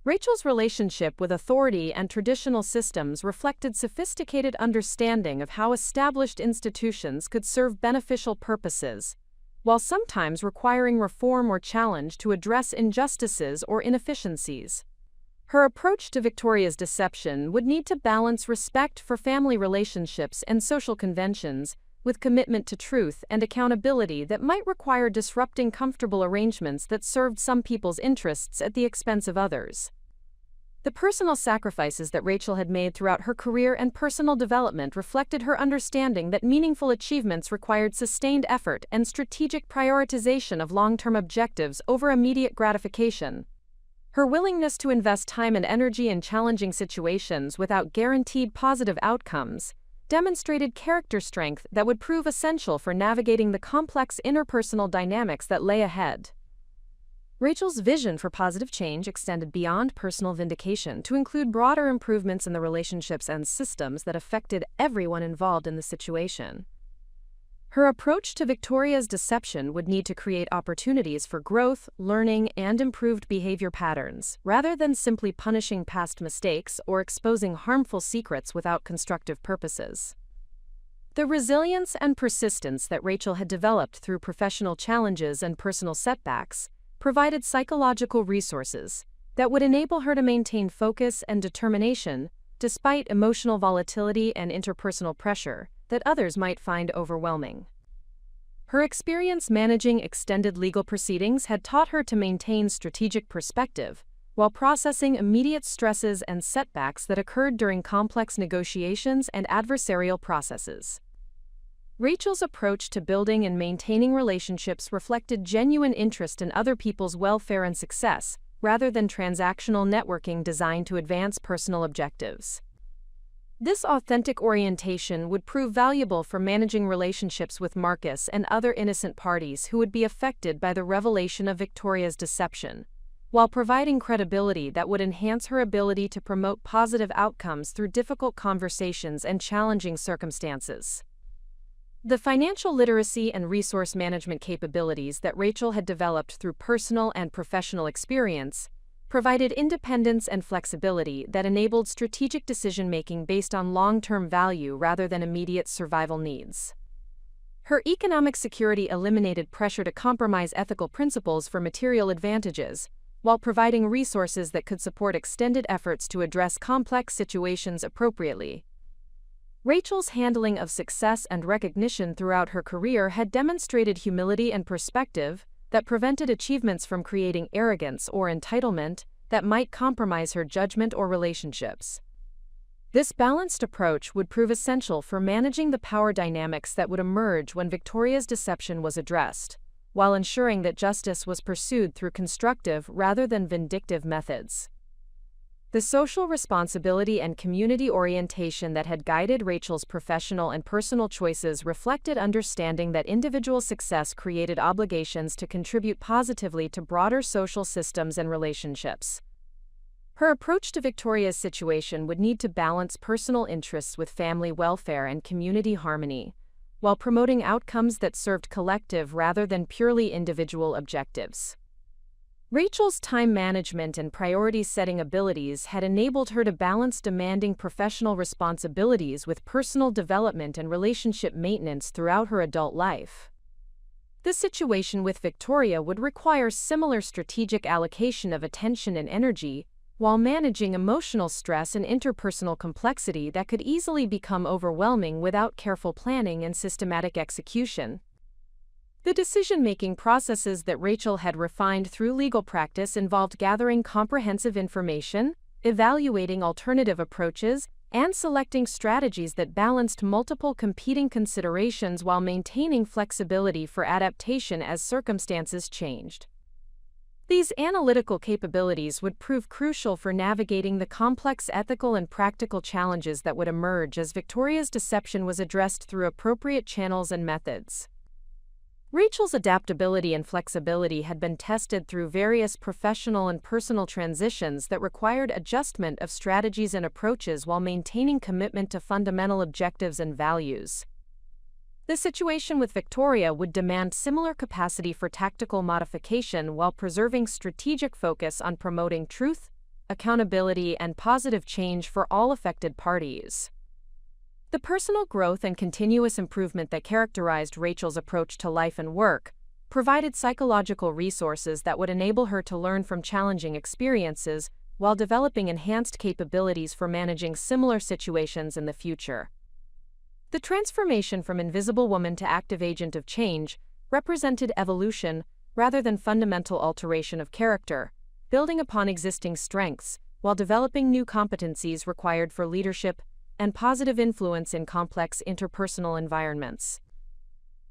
Rachel's relationship with authority and traditional systems reflected sophisticated understanding of how established institutions could serve beneficial purposes, while sometimes requiring reform or challenge to address injustices or inefficiencies. Her approach to Victoria's deception would need to balance respect for family relationships and social conventions with commitment to truth and accountability that might require disrupting comfortable arrangements that served some people's interests at the expense of others. The personal sacrifices that Rachel had made throughout her career and personal development reflected her understanding that meaningful achievements required sustained effort and strategic prioritization of long-term objectives over immediate gratification. Her willingness to invest time and energy in challenging situations without guaranteed positive outcomes demonstrated character strength that would prove essential for navigating the complex interpersonal dynamics that lay ahead. Rachel's vision for positive change extended beyond personal vindication to include broader improvements in the relationships and systems that affected everyone involved in the situation. Her approach to Victoria's deception would need to create opportunities for growth, learning, and improved behavior patterns, rather than simply punishing past mistakes or exposing harmful secrets without constructive purposes. The resilience and persistence that Rachel had developed through professional challenges and personal setbacks provided psychological resources that would enable her to maintain focus and determination despite emotional volatility and interpersonal pressure that others might find overwhelming. Her experience managing extended legal proceedings had taught her to maintain strategic perspective while processing immediate stresses and setbacks that occurred during complex negotiations and adversarial processes. Rachel's approach to building and maintaining relationships reflected genuine interest in other people's welfare and success, rather than transactional networking designed to advance personal objectives. This authentic orientation would prove valuable for managing relationships with Marcus and other innocent parties who would be affected by the revelation of Victoria's deception, while providing credibility that would enhance her ability to promote positive outcomes through difficult conversations and challenging circumstances. The financial literacy and resource management capabilities that Rachel had developed through personal and professional experience provided independence and flexibility that enabled strategic decision-making based on long-term value rather than immediate survival needs. Her economic security eliminated pressure to compromise ethical principles for material advantages, while providing resources that could support extended efforts to address complex situations appropriately. Rachel's handling of success and recognition throughout her career had demonstrated humility and perspective that prevented achievements from creating arrogance or entitlement that might compromise her judgment or relationships. This balanced approach would prove essential for managing the power dynamics that would emerge when Victoria's deception was addressed, while ensuring that justice was pursued through constructive rather than vindictive methods. The social responsibility and community orientation that had guided Rachel's professional and personal choices reflected understanding that individual success created obligations to contribute positively to broader social systems and relationships. Her approach to Victoria's situation would need to balance personal interests with family welfare and community harmony, while promoting outcomes that served collective rather than purely individual objectives. Rachel's time management and priority-setting abilities had enabled her to balance demanding professional responsibilities with personal development and relationship maintenance throughout her adult life. The situation with Victoria would require similar strategic allocation of attention and energy, while managing emotional stress and interpersonal complexity that could easily become overwhelming without careful planning and systematic execution. The decision-making processes that Rachel had refined through legal practice involved gathering comprehensive information, evaluating alternative approaches, and selecting strategies that balanced multiple competing considerations while maintaining flexibility for adaptation as circumstances changed. These analytical capabilities would prove crucial for navigating the complex ethical and practical challenges that would emerge as Victoria's deception was addressed through appropriate channels and methods. Rachel's adaptability and flexibility had been tested through various professional and personal transitions that required adjustment of strategies and approaches while maintaining commitment to fundamental objectives and values. The situation with Victoria would demand similar capacity for tactical modification while preserving strategic focus on promoting truth, accountability, and positive change for all affected parties. The personal growth and continuous improvement that characterized Rachel's approach to life and work provided psychological resources that would enable her to learn from challenging experiences while developing enhanced capabilities for managing similar situations in the future. The transformation from invisible woman to active agent of change represented evolution rather than fundamental alteration of character, building upon existing strengths while developing new competencies required for leadership and positive influence in complex interpersonal environments.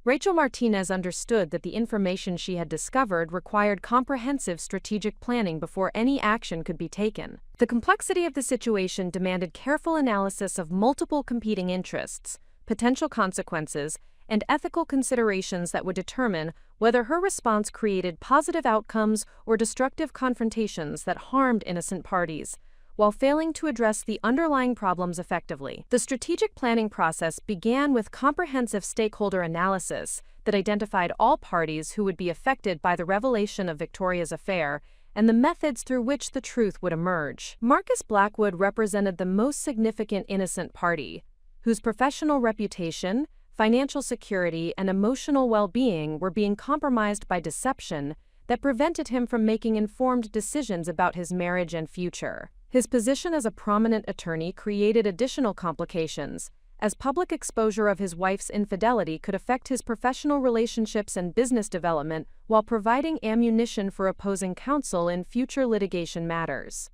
Rachel Martinez understood that the information she had discovered required comprehensive strategic planning before any action could be taken. The complexity of the situation demanded careful analysis of multiple competing interests, potential consequences, and ethical considerations that would determine whether her response created positive outcomes or destructive confrontations that harmed innocent parties, while failing to address the underlying problems effectively. The strategic planning process began with comprehensive stakeholder analysis that identified all parties who would be affected by the revelation of Victoria's affair and the methods through which the truth would emerge. Marcus Blackwood represented the most significant innocent party, whose professional reputation, financial security, and emotional well-being were being compromised by deception that prevented him from making informed decisions about his marriage and future. His position as a prominent attorney created additional complications, as public exposure of his wife's infidelity could affect his professional relationships and business development while providing ammunition for opposing counsel in future litigation matters.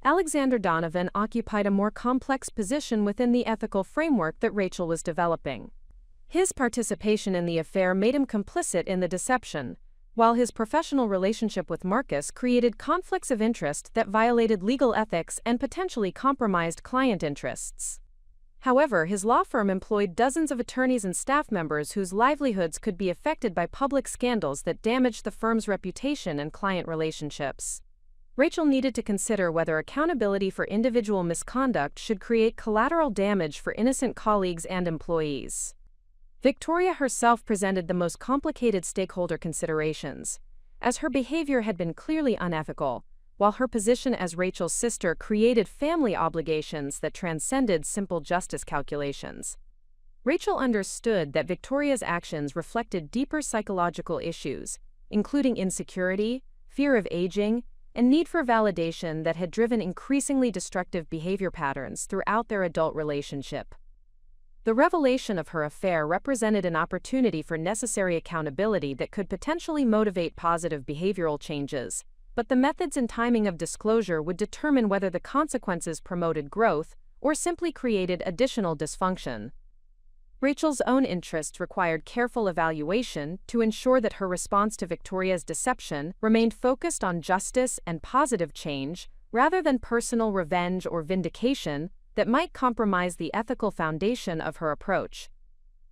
Alexander Donovan occupied a more complex position within the ethical framework that Rachel was developing. His participation in the affair made him complicit in the deception, while his professional relationship with Marcus created conflicts of interest that violated legal ethics and potentially compromised client interests. However, his law firm employed dozens of attorneys and staff members whose livelihoods could be affected by public scandals that damaged the firm's reputation and client relationships. Rachel needed to consider whether accountability for individual misconduct should create collateral damage for innocent colleagues and employees. Victoria herself presented the most complicated stakeholder considerations, as her behavior had been clearly unethical, while her position as Rachel's sister created family obligations that transcended simple justice calculations. Rachel understood that Victoria's actions reflected deeper psychological issues, including insecurity, fear of aging, and need for validation that had driven increasingly destructive behavior patterns throughout their adult relationship. The revelation of her affair represented an opportunity for necessary accountability that could potentially motivate positive behavioral changes, but the methods and timing of disclosure would determine whether the consequences promoted growth or simply created additional dysfunction. Rachel's own interests required careful evaluation to ensure that her response to Victoria's deception remained focused on justice and positive change rather than personal revenge or vindication that might compromise the ethical foundation of her approach.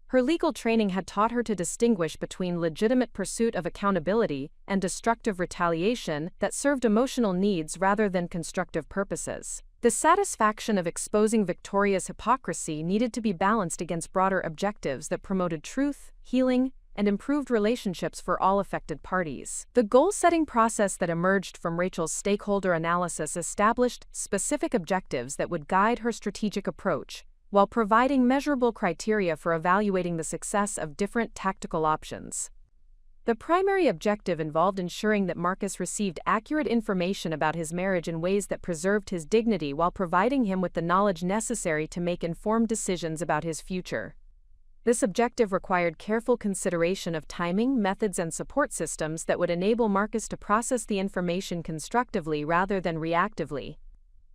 Her legal training had taught her to distinguish between legitimate pursuit of accountability and destructive retaliation that served emotional needs rather than constructive purposes. The satisfaction of exposing Victoria's hypocrisy needed to be balanced against broader objectives that promoted truth, healing, and improved relationships for all affected parties. The goal-setting process that emerged from Rachel's stakeholder analysis established specific objectives that would guide her strategic approach, while providing measurable criteria for evaluating the success of different tactical options. The primary objective involved ensuring that Marcus received accurate information about his marriage in ways that preserved his dignity while providing him with the knowledge necessary to make informed decisions about his future. This objective required careful consideration of timing, methods, and support systems that would enable Marcus to process the information constructively rather than reactively.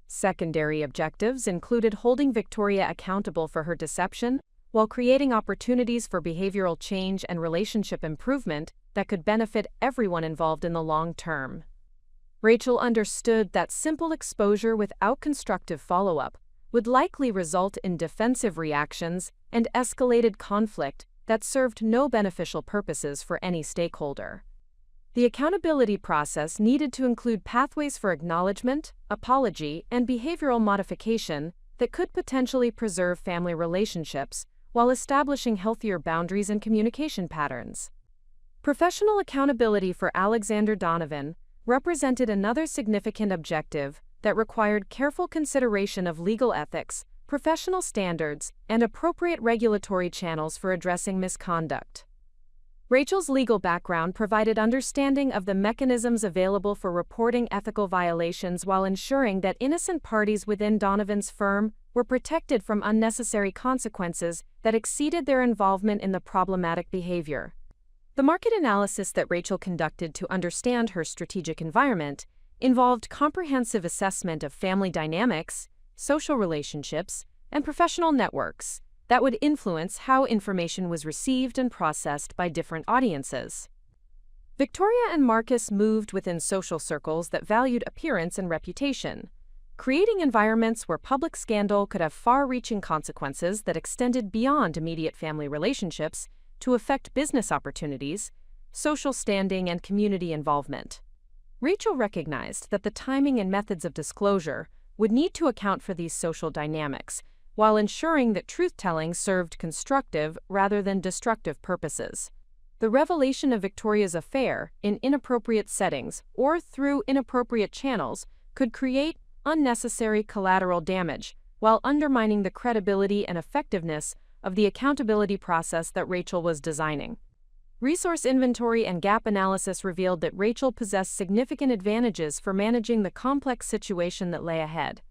Secondary objectives included holding Victoria accountable for her deception, while creating opportunities for behavioral change and relationship improvement that could benefit everyone involved in the long term. Rachel understood that simple exposure without constructive follow-up would likely result in defensive reactions and escalated conflict that served no beneficial purposes for any stakeholder. The accountability process needed to include pathways for acknowledgement, apology, and behavioral modification that could potentially preserve family relationships while establishing healthier boundaries and communication patterns. Professional accountability for Alexander Donovan represented another significant objective that required careful consideration of legal ethics, professional standards, and appropriate regulatory channels for addressing misconduct. Rachel's legal background provided understanding of the mechanisms available for reporting ethical violations while ensuring that innocent parties within Donovan's firm were protected from unnecessary consequences that exceeded their involvement in the problematic behavior. The market analysis that Rachel conducted to understand her strategic environment involved comprehensive assessment of family dynamics, social relationships, and professional networks that would influence how information was received and processed by different audiences. Victoria and Marcus moved within social circles that valued appearance and reputation, creating environments where public scandal could have far-reaching consequences that extended beyond immediate family relationships to affect business opportunities, social standing, and community involvement. Rachel recognized that the timing and methods of disclosure would need to account for these social dynamics, while ensuring that truth-telling served constructive rather than destructive purposes. The revelation of Victoria's affair in inappropriate settings or through inappropriate channels could create unnecessary collateral damage while undermining the credibility and effectiveness of the accountability process that Rachel was designing. Resource inventory and gap analysis revealed that Rachel possessed significant advantages for managing the complex situation that lay ahead.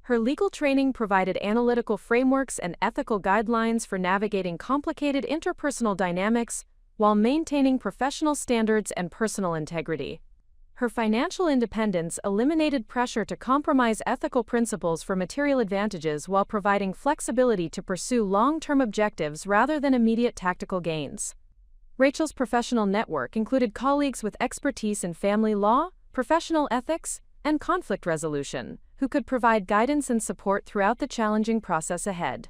Her legal training provided analytical frameworks and ethical guidelines for navigating complicated interpersonal dynamics while maintaining professional standards and personal integrity. Her financial independence eliminated pressure to compromise ethical principles for material advantages while providing flexibility to pursue long-term objectives rather than immediate tactical gains. Rachel's professional network included colleagues with expertise in family law, professional ethics, and conflict resolution, who could provide guidance and support throughout the challenging process ahead.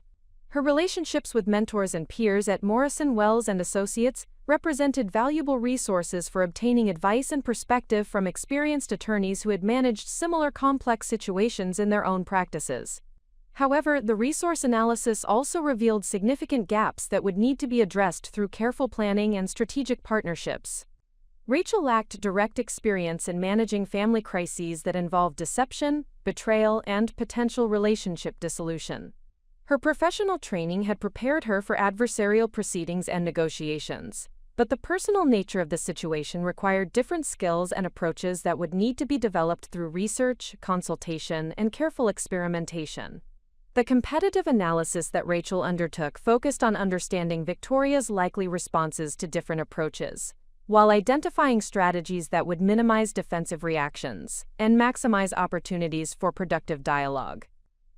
Her relationships with mentors and peers at Morrison Wells and Associates represented valuable resources for obtaining advice and perspective from experienced attorneys who had managed similar complex situations in their own practices. However, the resource analysis also revealed significant gaps that would need to be addressed through careful planning and strategic partnerships. Rachel lacked direct experience in managing family crises that involved deception, betrayal, and potential relationship dissolution. Her professional training had prepared her for adversarial proceedings and negotiations, but the personal nature of the situation required different skills and approaches that would need to be developed through research, consultation, and careful experimentation. The competitive analysis that Rachel undertook focused on understanding Victoria's likely responses to different approaches, while identifying strategies that would minimize defensive reactions and maximize opportunities for productive dialogue.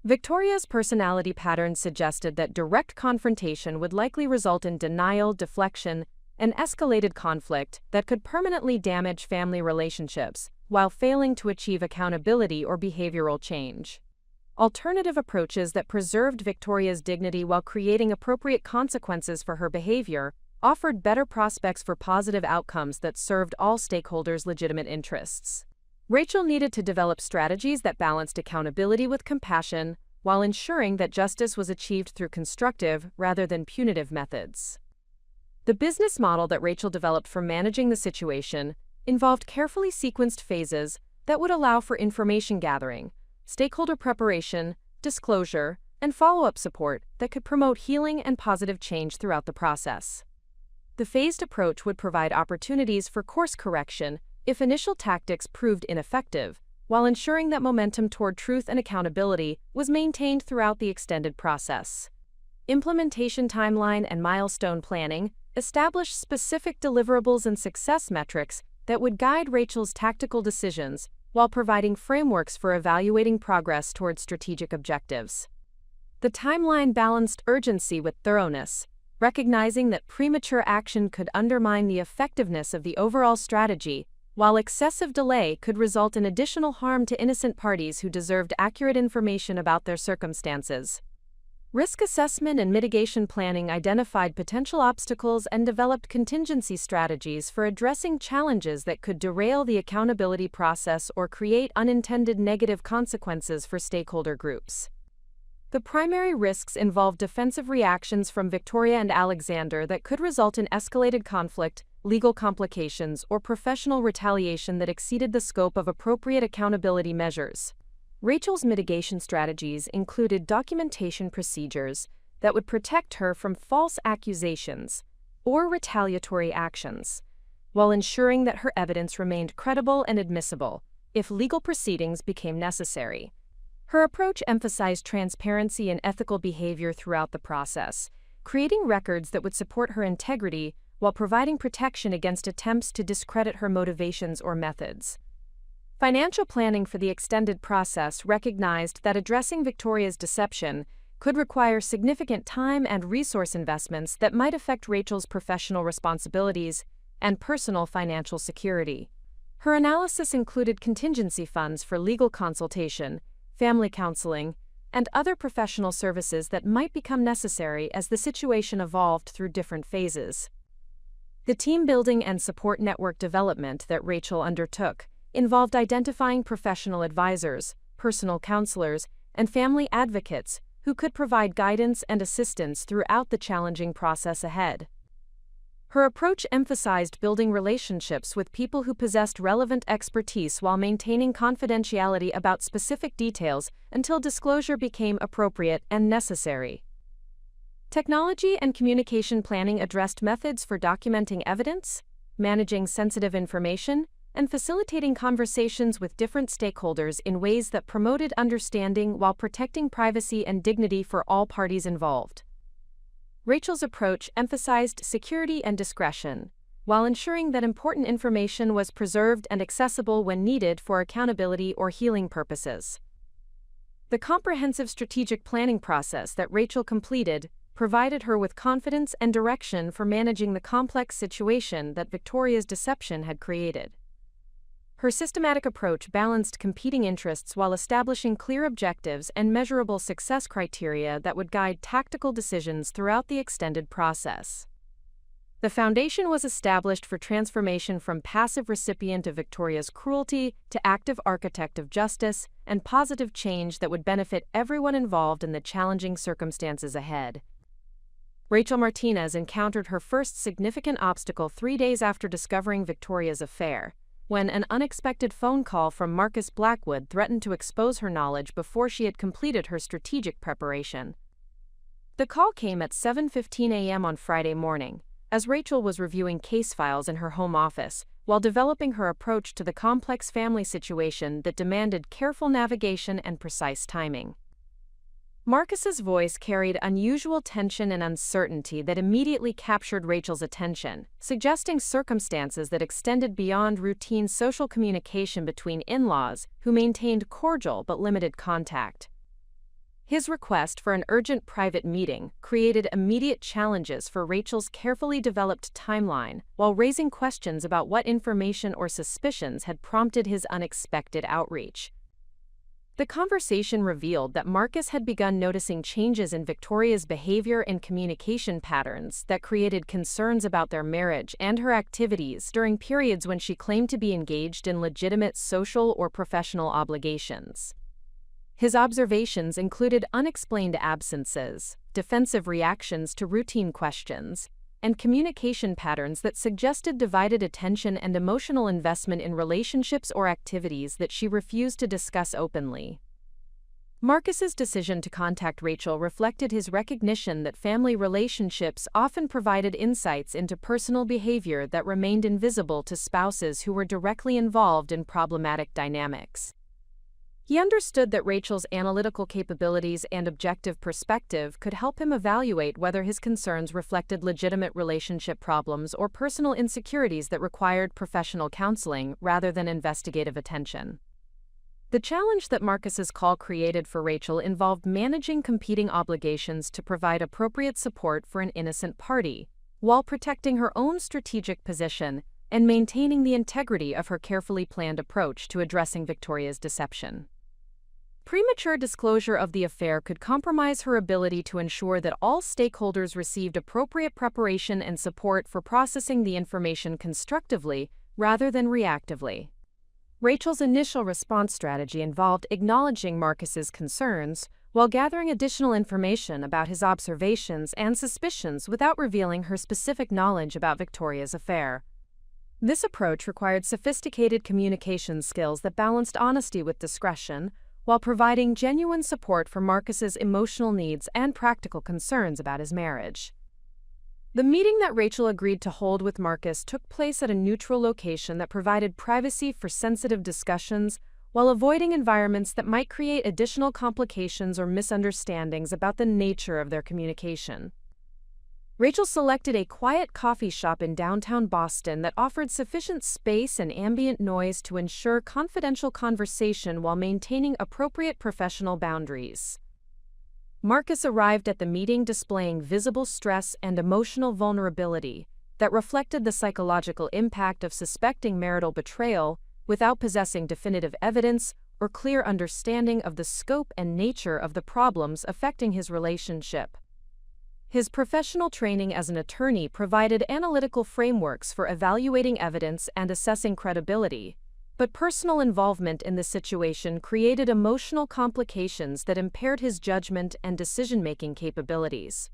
Victoria's personality patterns suggested that direct confrontation would likely result in denial, deflection, and escalated conflict that could permanently damage family relationships while failing to achieve accountability or behavioral change. Alternative approaches that preserved Victoria's dignity while creating appropriate consequences for her behavior offered better prospects for positive outcomes that served all stakeholders' legitimate interests. Rachel needed to develop strategies that balanced accountability with compassion while ensuring that justice was achieved through constructive rather than punitive methods. The business model that Rachel developed for managing the situation involved carefully sequenced phases that would allow for information gathering, stakeholder preparation, disclosure, and follow-up support that could promote healing and positive change throughout the process. The phased approach would provide opportunities for course correction if initial tactics proved ineffective, while ensuring that momentum toward truth and accountability was maintained throughout the extended process. Implementation timeline and milestone planning established specific deliverables and success metrics that would guide Rachel's tactical decisions while providing frameworks for evaluating progress toward strategic objectives. The timeline balanced urgency with thoroughness, recognizing that premature action could undermine the effectiveness of the overall strategy, while excessive delay could result in additional harm to innocent parties who deserved accurate information about their circumstances. Risk assessment and mitigation planning identified potential obstacles and developed contingency strategies for addressing challenges that could derail the accountability process or create unintended negative consequences for stakeholder groups. The primary risks involved defensive reactions from Victoria and Alexander that could result in escalated conflict, legal complications, or professional retaliation that exceeded the scope of appropriate accountability measures. Rachel's mitigation strategies included documentation procedures that would protect her from false accusations or retaliatory actions, while ensuring that her evidence remained credible and admissible if legal proceedings became necessary. Her approach emphasized transparency and ethical behavior throughout the process, creating records that would support her integrity while providing protection against attempts to discredit her motivations or methods. Financial planning for the extended process recognized that addressing Victoria's deception could require significant time and resource investments that might affect Rachel's professional responsibilities and personal financial security. Her analysis included contingency funds for legal consultation, family counseling, and other professional services that might become necessary as the situation evolved through different phases. The team building and support network development that Rachel undertook involved identifying professional advisors, personal counselors, and family advocates who could provide guidance and assistance throughout the challenging process ahead. Her approach emphasized building relationships with people who possessed relevant expertise while maintaining confidentiality about specific details until disclosure became appropriate and necessary. Technology and communication planning addressed methods for documenting evidence, managing sensitive information, and facilitating conversations with different stakeholders in ways that promoted understanding while protecting privacy and dignity for all parties involved. Rachel's approach emphasized security and discretion, while ensuring that important information was preserved and accessible when needed for accountability or healing purposes. The comprehensive strategic planning process that Rachel completed provided her with confidence and direction for managing the complex situation that Victoria's deception had created. Her systematic approach balanced competing interests while establishing clear objectives and measurable success criteria that would guide tactical decisions throughout the extended process. The foundation was established for transformation from passive recipient of Victoria's cruelty to active architect of justice and positive change that would benefit everyone involved in the challenging circumstances ahead. Rachel Martinez encountered her first significant obstacle 3 days after discovering Victoria's affair, when an unexpected phone call from Marcus Blackwood threatened to expose her knowledge before she had completed her strategic preparation. The call came at 7:15 a.m. on Friday morning, as Rachel was reviewing case files in her home office, while developing her approach to the complex family situation that demanded careful navigation and precise timing. Marcus's voice carried unusual tension and uncertainty that immediately captured Rachel's attention, suggesting circumstances that extended beyond routine social communication between in-laws who maintained cordial but limited contact. His request for an urgent private meeting created immediate challenges for Rachel's carefully developed timeline, while raising questions about what information or suspicions had prompted his unexpected outreach. The conversation revealed that Marcus had begun noticing changes in Victoria's behavior and communication patterns that created concerns about their marriage and her activities during periods when she claimed to be engaged in legitimate social or professional obligations. His observations included unexplained absences, defensive reactions to routine questions, and communication patterns that suggested divided attention and emotional investment in relationships or activities that she refused to discuss openly. Marcus's decision to contact Rachel reflected his recognition that family relationships often provided insights into personal behavior that remained invisible to spouses who were directly involved in problematic dynamics. He understood that Rachel's analytical capabilities and objective perspective could help him evaluate whether his concerns reflected legitimate relationship problems or personal insecurities that required professional counseling rather than investigative attention. The challenge that Marcus's call created for Rachel involved managing competing obligations to provide appropriate support for an innocent party, while protecting her own strategic position and maintaining the integrity of her carefully planned approach to addressing Victoria's deception. Premature disclosure of the affair could compromise her ability to ensure that all stakeholders received appropriate preparation and support for processing the information constructively rather than reactively. Rachel's initial response strategy involved acknowledging Marcus's concerns while gathering additional information about his observations and suspicions without revealing her specific knowledge about Victoria's affair. This approach required sophisticated communication skills that balanced honesty with discretion, while providing genuine support for Marcus's emotional needs and practical concerns about his marriage. The meeting that Rachel agreed to hold with Marcus took place at a neutral location that provided privacy for sensitive discussions while avoiding environments that might create additional complications or misunderstandings about the nature of their communication. Rachel selected a quiet coffee shop in downtown Boston that offered sufficient space and ambient noise to ensure confidential conversation while maintaining appropriate professional boundaries. Marcus arrived at the meeting displaying visible stress and emotional vulnerability that reflected the psychological impact of suspecting marital betrayal without possessing definitive evidence or clear understanding of the scope and nature of the problems affecting his relationship. His professional training as an attorney provided analytical frameworks for evaluating evidence and assessing credibility, but personal involvement in the situation created emotional complications that impaired his judgment and decision-making capabilities.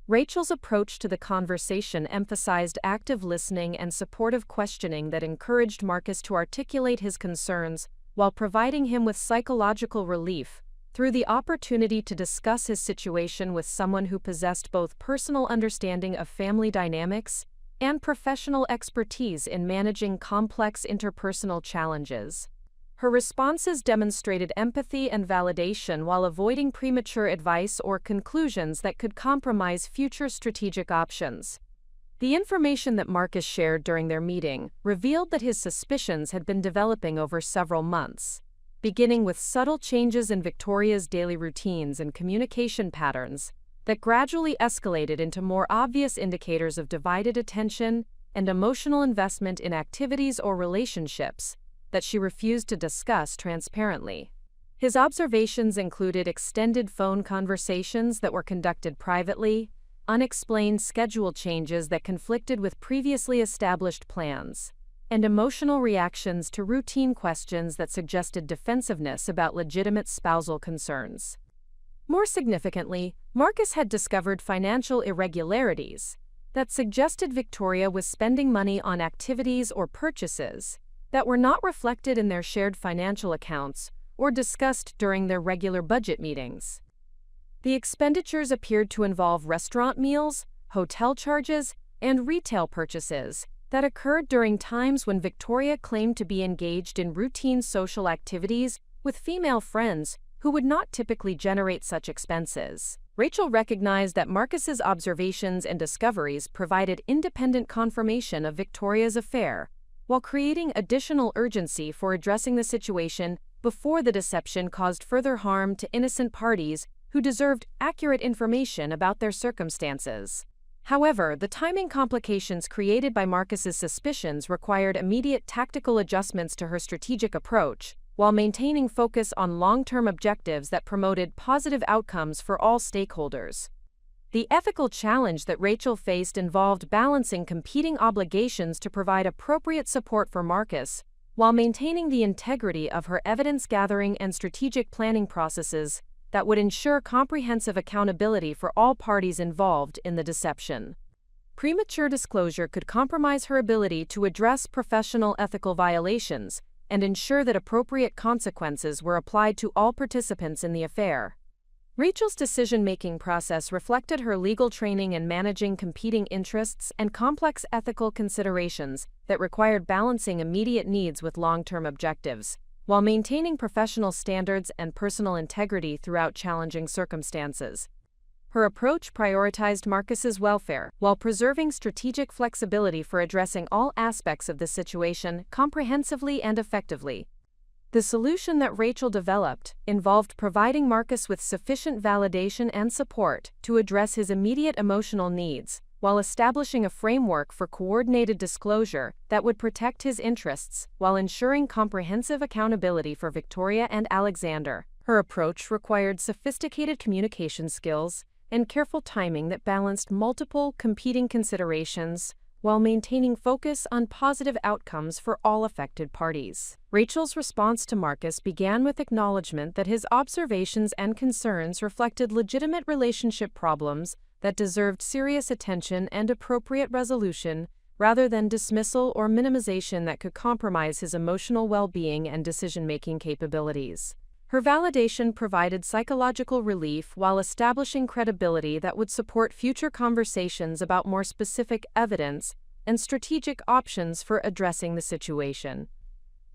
Rachel's approach to the conversation emphasized active listening and supportive questioning that encouraged Marcus to articulate his concerns while providing him with psychological relief through the opportunity to discuss his situation with someone who possessed both personal understanding of family dynamics and professional expertise in managing complex interpersonal challenges. Her responses demonstrated empathy and validation while avoiding premature advice or conclusions that could compromise future strategic options. The information that Marcus shared during their meeting revealed that his suspicions had been developing over several months, beginning with subtle changes in Victoria's daily routines and communication patterns that gradually escalated into more obvious indicators of divided attention and emotional investment in activities or relationships that she refused to discuss transparently. His observations included extended phone conversations that were conducted privately, unexplained schedule changes that conflicted with previously established plans, and emotional reactions to routine questions that suggested defensiveness about legitimate spousal concerns. More significantly, Marcus had discovered financial irregularities that suggested Victoria was spending money on activities or purchases that were not reflected in their shared financial accounts or discussed during their regular budget meetings. The expenditures appeared to involve restaurant meals, hotel charges, and retail purchases that occurred during times when Victoria claimed to be engaged in routine social activities with female friends who would not typically generate such expenses. Rachel recognized that Marcus's observations and discoveries provided independent confirmation of Victoria's affair, while creating additional urgency for addressing the situation before the deception caused further harm to innocent parties who deserved accurate information about their circumstances. However, the timing complications created by Marcus's suspicions required immediate tactical adjustments to her strategic approach, while maintaining focus on long-term objectives that promoted positive outcomes for all stakeholders. The ethical challenge that Rachel faced involved balancing competing obligations to provide appropriate support for Marcus, while maintaining the integrity of her evidence-gathering and strategic planning processes that would ensure comprehensive accountability for all parties involved in the deception. Premature disclosure could compromise her ability to address professional ethical violations and ensure that appropriate consequences were applied to all participants in the affair. Rachel's decision-making process reflected her legal training in managing competing interests and complex ethical considerations that required balancing immediate needs with long-term objectives, while maintaining professional standards and personal integrity throughout challenging circumstances. Her approach prioritized Marcus's welfare while preserving strategic flexibility for addressing all aspects of the situation comprehensively and effectively. The solution that Rachel developed involved providing Marcus with sufficient validation and support to address his immediate emotional needs, while establishing a framework for coordinated disclosure that would protect his interests while ensuring comprehensive accountability for Victoria and Alexander. Her approach required sophisticated communication skills and careful timing that balanced multiple competing considerations while maintaining focus on positive outcomes for all affected parties. Rachel's response to Marcus began with acknowledgement that his observations and concerns reflected legitimate relationship problems that deserved serious attention and appropriate resolution, rather than dismissal or minimization that could compromise his emotional well-being and decision-making capabilities. Her validation provided psychological relief while establishing credibility that would support future conversations about more specific evidence and strategic options for addressing the situation.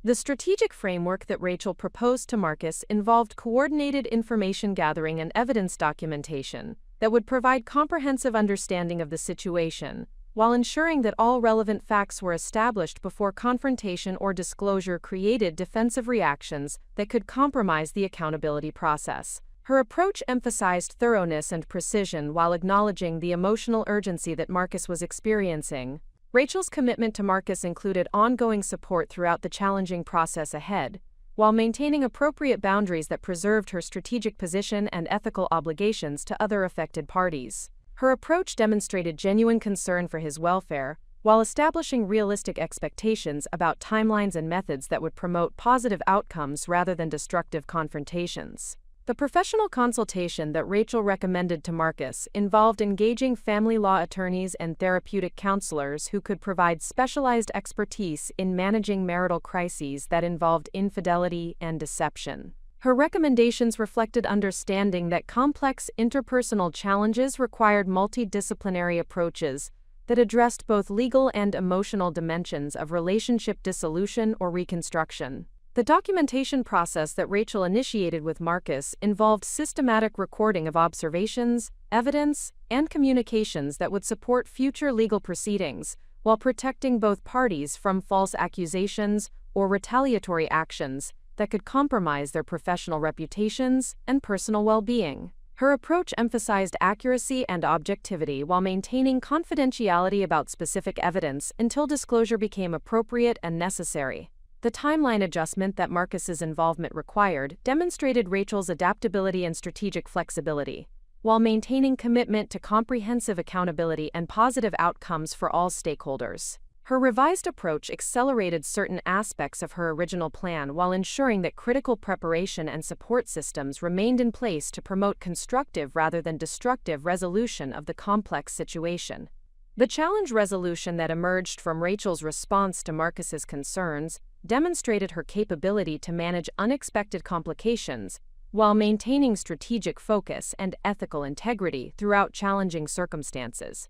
The strategic framework that Rachel proposed to Marcus involved coordinated information gathering and evidence documentation that would provide comprehensive understanding of the situation, while ensuring that all relevant facts were established before confrontation or disclosure created defensive reactions that could compromise the accountability process. Her approach emphasized thoroughness and precision while acknowledging the emotional urgency that Marcus was experiencing. Rachel's commitment to Marcus included ongoing support throughout the challenging process ahead, while maintaining appropriate boundaries that preserved her strategic position and ethical obligations to other affected parties. Her approach demonstrated genuine concern for his welfare, while establishing realistic expectations about timelines and methods that would promote positive outcomes rather than destructive confrontations. The professional consultation that Rachel recommended to Marcus involved engaging family law attorneys and therapeutic counselors who could provide specialized expertise in managing marital crises that involved infidelity and deception. Her recommendations reflected understanding that complex interpersonal challenges required multidisciplinary approaches that addressed both legal and emotional dimensions of relationship dissolution or reconstruction. The documentation process that Rachel initiated with Marcus involved systematic recording of observations, evidence, and communications that would support future legal proceedings, while protecting both parties from false accusations or retaliatory actions that could compromise their professional reputations and personal well-being. Her approach emphasized accuracy and objectivity while maintaining confidentiality about specific evidence until disclosure became appropriate and necessary. The timeline adjustment that Marcus's involvement required demonstrated Rachel's adaptability and strategic flexibility, while maintaining commitment to comprehensive accountability and positive outcomes for all stakeholders. Her revised approach accelerated certain aspects of her original plan while ensuring that critical preparation and support systems remained in place to promote constructive rather than destructive resolution of the complex situation. The challenge resolution that emerged from Rachel's response to Marcus's concerns demonstrated her capability to manage unexpected complications while maintaining strategic focus and ethical integrity throughout challenging circumstances.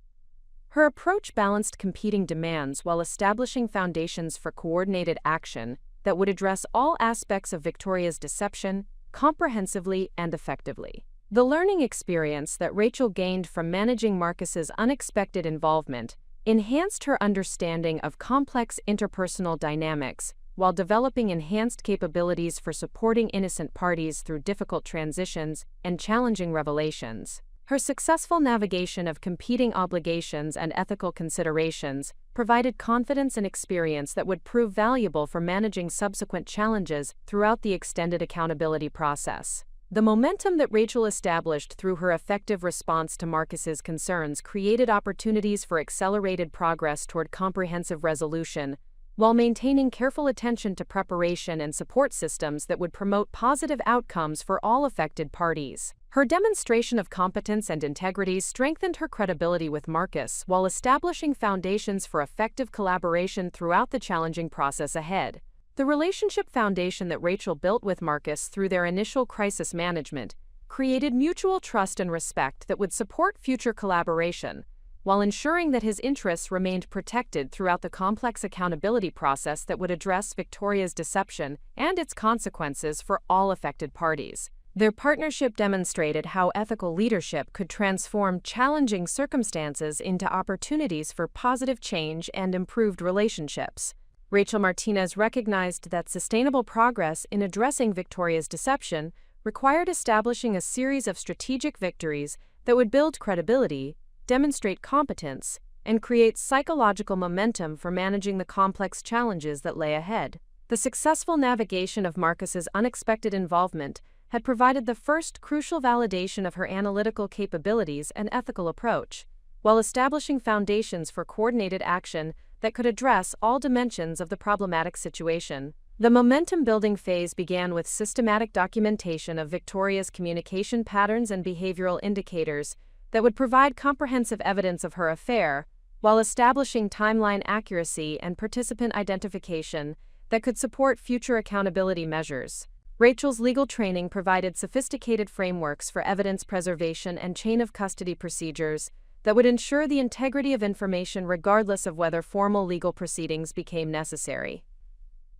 Her approach balanced competing demands while establishing foundations for coordinated action that would address all aspects of Victoria's deception comprehensively and effectively. The learning experience that Rachel gained from managing Marcus's unexpected involvement enhanced her understanding of complex interpersonal dynamics while developing enhanced capabilities for supporting innocent parties through difficult transitions and challenging revelations. Her successful navigation of competing obligations and ethical considerations provided confidence and experience that would prove valuable for managing subsequent challenges throughout the extended accountability process. The momentum that Rachel established through her effective response to Marcus's concerns created opportunities for accelerated progress toward comprehensive resolution, while maintaining careful attention to preparation and support systems that would promote positive outcomes for all affected parties. Her demonstration of competence and integrity strengthened her credibility with Marcus while establishing foundations for effective collaboration throughout the challenging process ahead. The relationship foundation that Rachel built with Marcus through their initial crisis management created mutual trust and respect that would support future collaboration, while ensuring that his interests remained protected throughout the complex accountability process that would address Victoria's deception and its consequences for all affected parties. Their partnership demonstrated how ethical leadership could transform challenging circumstances into opportunities for positive change and improved relationships. Rachel Martinez recognized that sustainable progress in addressing Victoria's deception required establishing a series of strategic victories that would build credibility, demonstrate competence, and create psychological momentum for managing the complex challenges that lay ahead. The successful navigation of Marcus's unexpected involvement had provided the first crucial validation of her analytical capabilities and ethical approach, while establishing foundations for coordinated action that could address all dimensions of the problematic situation. The momentum-building phase began with systematic documentation of Victoria's communication patterns and behavioral indicators that would provide comprehensive evidence of her affair, while establishing timeline accuracy and participant identification that could support future accountability measures. Rachel's legal training provided sophisticated frameworks for evidence preservation and chain-of-custody procedures that would ensure the integrity of information regardless of whether formal legal proceedings became necessary.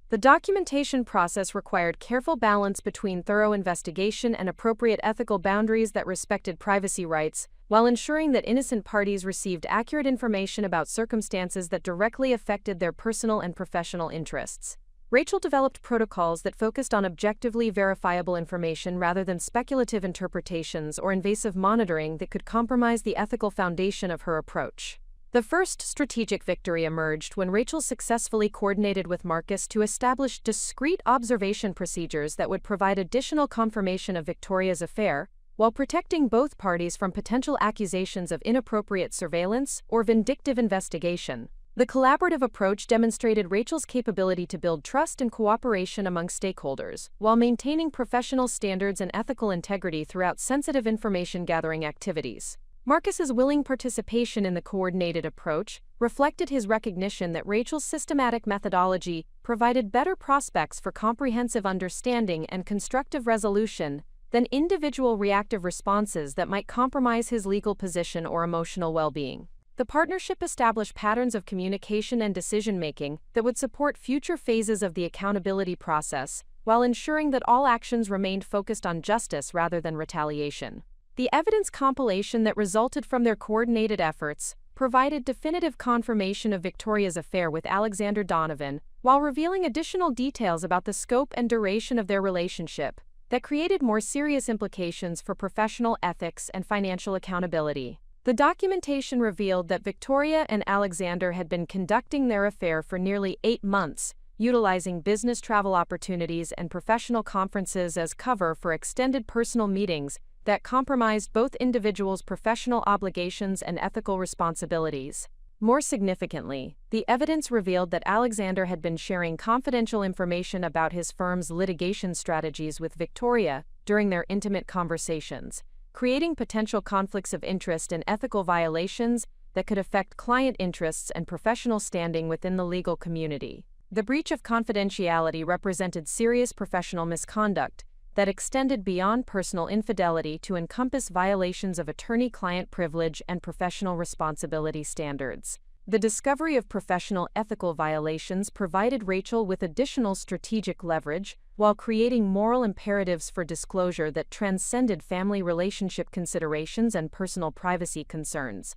The documentation process required careful balance between thorough investigation and appropriate ethical boundaries that respected privacy rights, while ensuring that innocent parties received accurate information about circumstances that directly affected their personal and professional interests. Rachel developed protocols that focused on objectively verifiable information rather than speculative interpretations or invasive monitoring that could compromise the ethical foundation of her approach. The first strategic victory emerged when Rachel successfully coordinated with Marcus to establish discrete observation procedures that would provide additional confirmation of Victoria's affair, while protecting both parties from potential accusations of inappropriate surveillance or vindictive investigation. The collaborative approach demonstrated Rachel's capability to build trust and cooperation among stakeholders, while maintaining professional standards and ethical integrity throughout sensitive information-gathering activities. Marcus's willing participation in the coordinated approach reflected his recognition that Rachel's systematic methodology provided better prospects for comprehensive understanding and constructive resolution than individual reactive responses that might compromise his legal position or emotional well-being. The partnership established patterns of communication and decision-making that would support future phases of the accountability process, while ensuring that all actions remained focused on justice rather than retaliation. The evidence compilation that resulted from their coordinated efforts provided definitive confirmation of Victoria's affair with Alexander Donovan, while revealing additional details about the scope and duration of their relationship that created more serious implications for professional ethics and financial accountability. The documentation revealed that Victoria and Alexander had been conducting their affair for nearly 8 months, utilizing business travel opportunities and professional conferences as cover for extended personal meetings that compromised both individuals' professional obligations and ethical responsibilities. More significantly, the evidence revealed that Alexander had been sharing confidential information about his firm's litigation strategies with Victoria during their intimate conversations, creating potential conflicts of interest and ethical violations that could affect client interests and professional standing within the legal community. The breach of confidentiality represented serious professional misconduct that extended beyond personal infidelity to encompass violations of attorney-client privilege and professional responsibility standards. The discovery of professional ethical violations provided Rachel with additional strategic leverage, while creating moral imperatives for disclosure that transcended family relationship considerations and personal privacy concerns.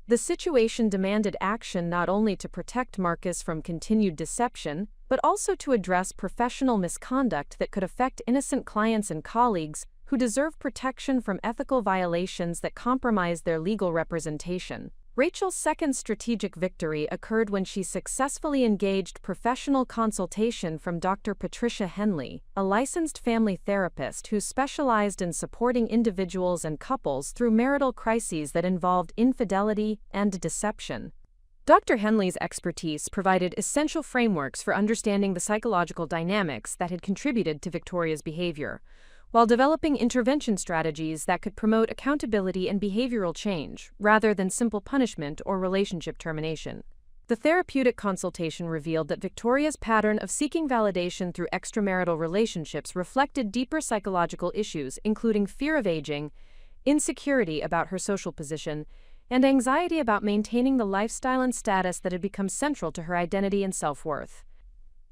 The situation demanded action not only to protect Marcus from continued deception, but also to address professional misconduct that could affect innocent clients and colleagues who deserve protection from ethical violations that compromise their legal representation. Rachel's second strategic victory occurred when she successfully engaged professional consultation from Dr. Patricia Henley, a licensed family therapist who specialized in supporting individuals and couples through marital crises that involved infidelity and deception. Dr. Henley's expertise provided essential frameworks for understanding the psychological dynamics that had contributed to Victoria's behavior, while developing intervention strategies that could promote accountability and behavioral change, rather than simple punishment or relationship termination. The therapeutic consultation revealed that Victoria's pattern of seeking validation through extramarital relationships reflected deeper psychological issues, including fear of aging, insecurity about her social position, and anxiety about maintaining the lifestyle and status that had become central to her identity and self-worth.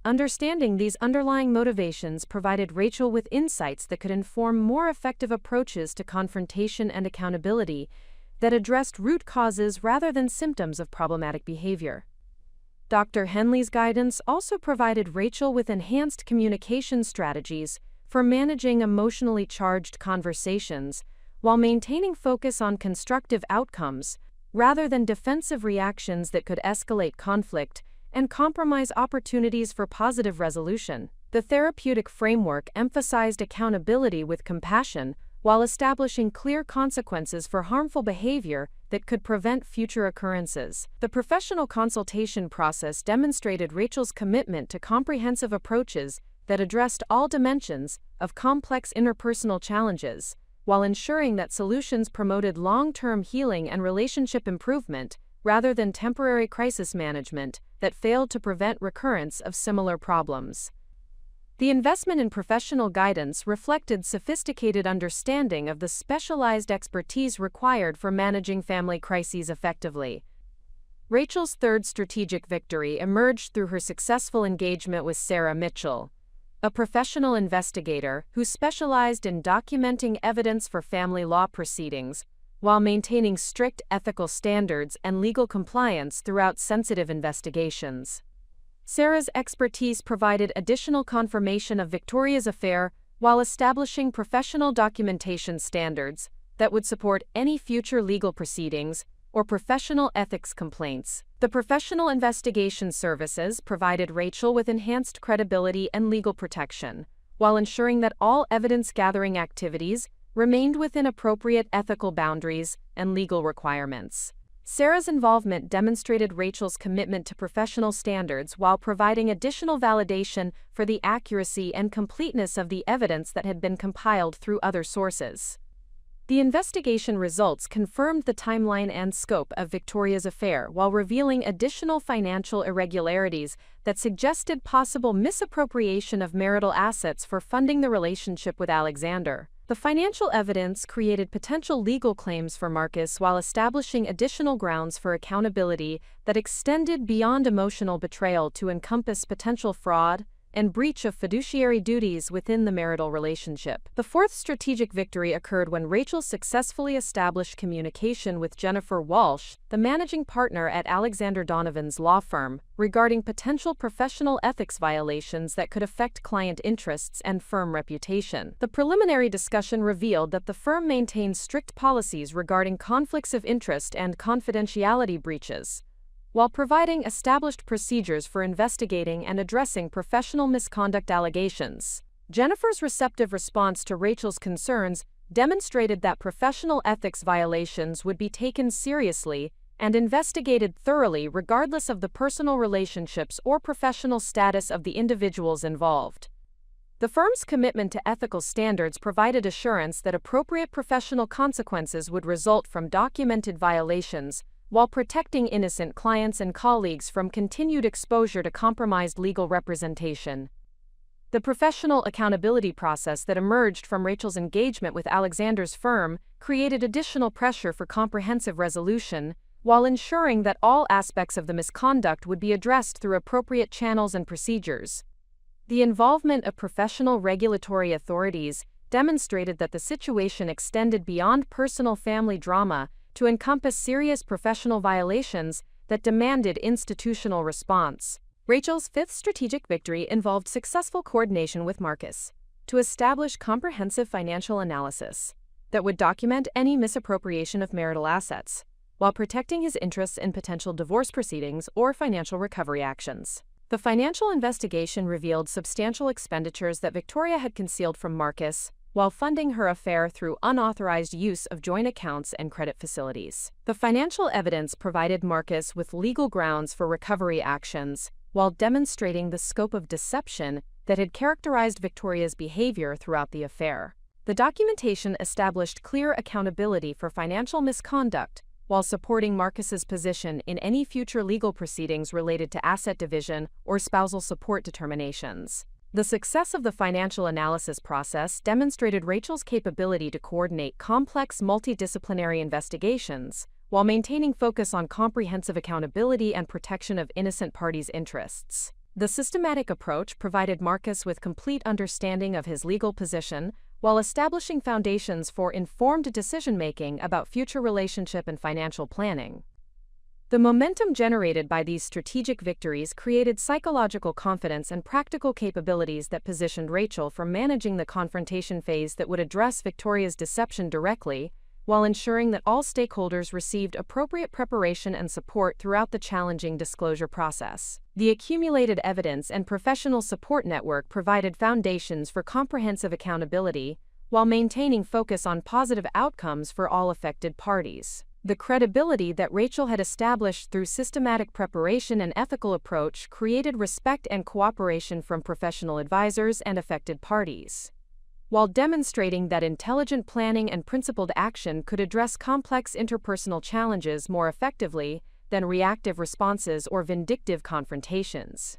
Understanding these underlying motivations provided Rachel with insights that could inform more effective approaches to confrontation and accountability that addressed root causes rather than symptoms of problematic behavior. Dr. Henley's guidance also provided Rachel with enhanced communication strategies for managing emotionally charged conversations while maintaining focus on constructive outcomes rather than defensive reactions that could escalate conflict and compromise opportunities for positive resolution. The therapeutic framework emphasized accountability with compassion while establishing clear consequences for harmful behavior that could prevent future occurrences. The professional consultation process demonstrated Rachel's commitment to comprehensive approaches that addressed all dimensions of complex interpersonal challenges, while ensuring that solutions promoted long-term healing and relationship improvement rather than temporary crisis management that failed to prevent recurrence of similar problems. The investment in professional guidance reflected sophisticated understanding of the specialized expertise required for managing family crises effectively. Rachel's third strategic victory emerged through her successful engagement with Sarah Mitchell, a professional investigator who specialized in documenting evidence for family law proceedings while maintaining strict ethical standards and legal compliance throughout sensitive investigations. Sarah's expertise provided additional confirmation of Victoria's affair while establishing professional documentation standards that would support any future legal proceedings or professional ethics complaints. The professional investigation services provided Rachel with enhanced credibility and legal protection, while ensuring that all evidence-gathering activities remained within appropriate ethical boundaries and legal requirements. Sarah's involvement demonstrated Rachel's commitment to professional standards while providing additional validation for the accuracy and completeness of the evidence that had been compiled through other sources. The investigation results confirmed the timeline and scope of Victoria's affair while revealing additional financial irregularities that suggested possible misappropriation of marital assets for funding the relationship with Alexander. The financial evidence created potential legal claims for Marcus while establishing additional grounds for accountability that extended beyond emotional betrayal to encompass potential fraud and breach of fiduciary duties within the marital relationship. The fourth strategic victory occurred when Rachel successfully established communication with Jennifer Walsh, the managing partner at Alexander Donovan's law firm, regarding potential professional ethics violations that could affect client interests and firm reputation. The preliminary discussion revealed that the firm maintains strict policies regarding conflicts of interest and confidentiality breaches, while providing established procedures for investigating and addressing professional misconduct allegations. Jennifer's receptive response to Rachel's concerns demonstrated that professional ethics violations would be taken seriously and investigated thoroughly regardless of the personal relationships or professional status of the individuals involved. The firm's commitment to ethical standards provided assurance that appropriate professional consequences would result from documented violations, while protecting innocent clients and colleagues from continued exposure to compromised legal representation. The professional accountability process that emerged from Rachel's engagement with Alexander's firm created additional pressure for comprehensive resolution, while ensuring that all aspects of the misconduct would be addressed through appropriate channels and procedures. The involvement of professional regulatory authorities demonstrated that the situation extended beyond personal family drama to encompass serious professional violations that demanded institutional response. Rachel's fifth strategic victory involved successful coordination with Marcus to establish comprehensive financial analysis that would document any misappropriation of marital assets, while protecting his interests in potential divorce proceedings or financial recovery actions. The financial investigation revealed substantial expenditures that Victoria had concealed from Marcus, while funding her affair through unauthorized use of joint accounts and credit facilities. The financial evidence provided Marcus with legal grounds for recovery actions, while demonstrating the scope of deception that had characterized Victoria's behavior throughout the affair. The documentation established clear accountability for financial misconduct, while supporting Marcus's position in any future legal proceedings related to asset division or spousal support determinations. The success of the financial analysis process demonstrated Rachel's capability to coordinate complex multidisciplinary investigations, while maintaining focus on comprehensive accountability and protection of innocent parties' interests. The systematic approach provided Marcus with complete understanding of his legal position, while establishing foundations for informed decision-making about future relationship and financial planning. The momentum generated by these strategic victories created psychological confidence and practical capabilities that positioned Rachel for managing the confrontation phase that would address Victoria's deception directly, while ensuring that all stakeholders received appropriate preparation and support throughout the challenging disclosure process. The accumulated evidence and professional support network provided foundations for comprehensive accountability, while maintaining focus on positive outcomes for all affected parties. The credibility that Rachel had established through systematic preparation and ethical approach created respect and cooperation from professional advisors and affected parties, while demonstrating that intelligent planning and principled action could address complex interpersonal challenges more effectively than reactive responses or vindictive confrontations.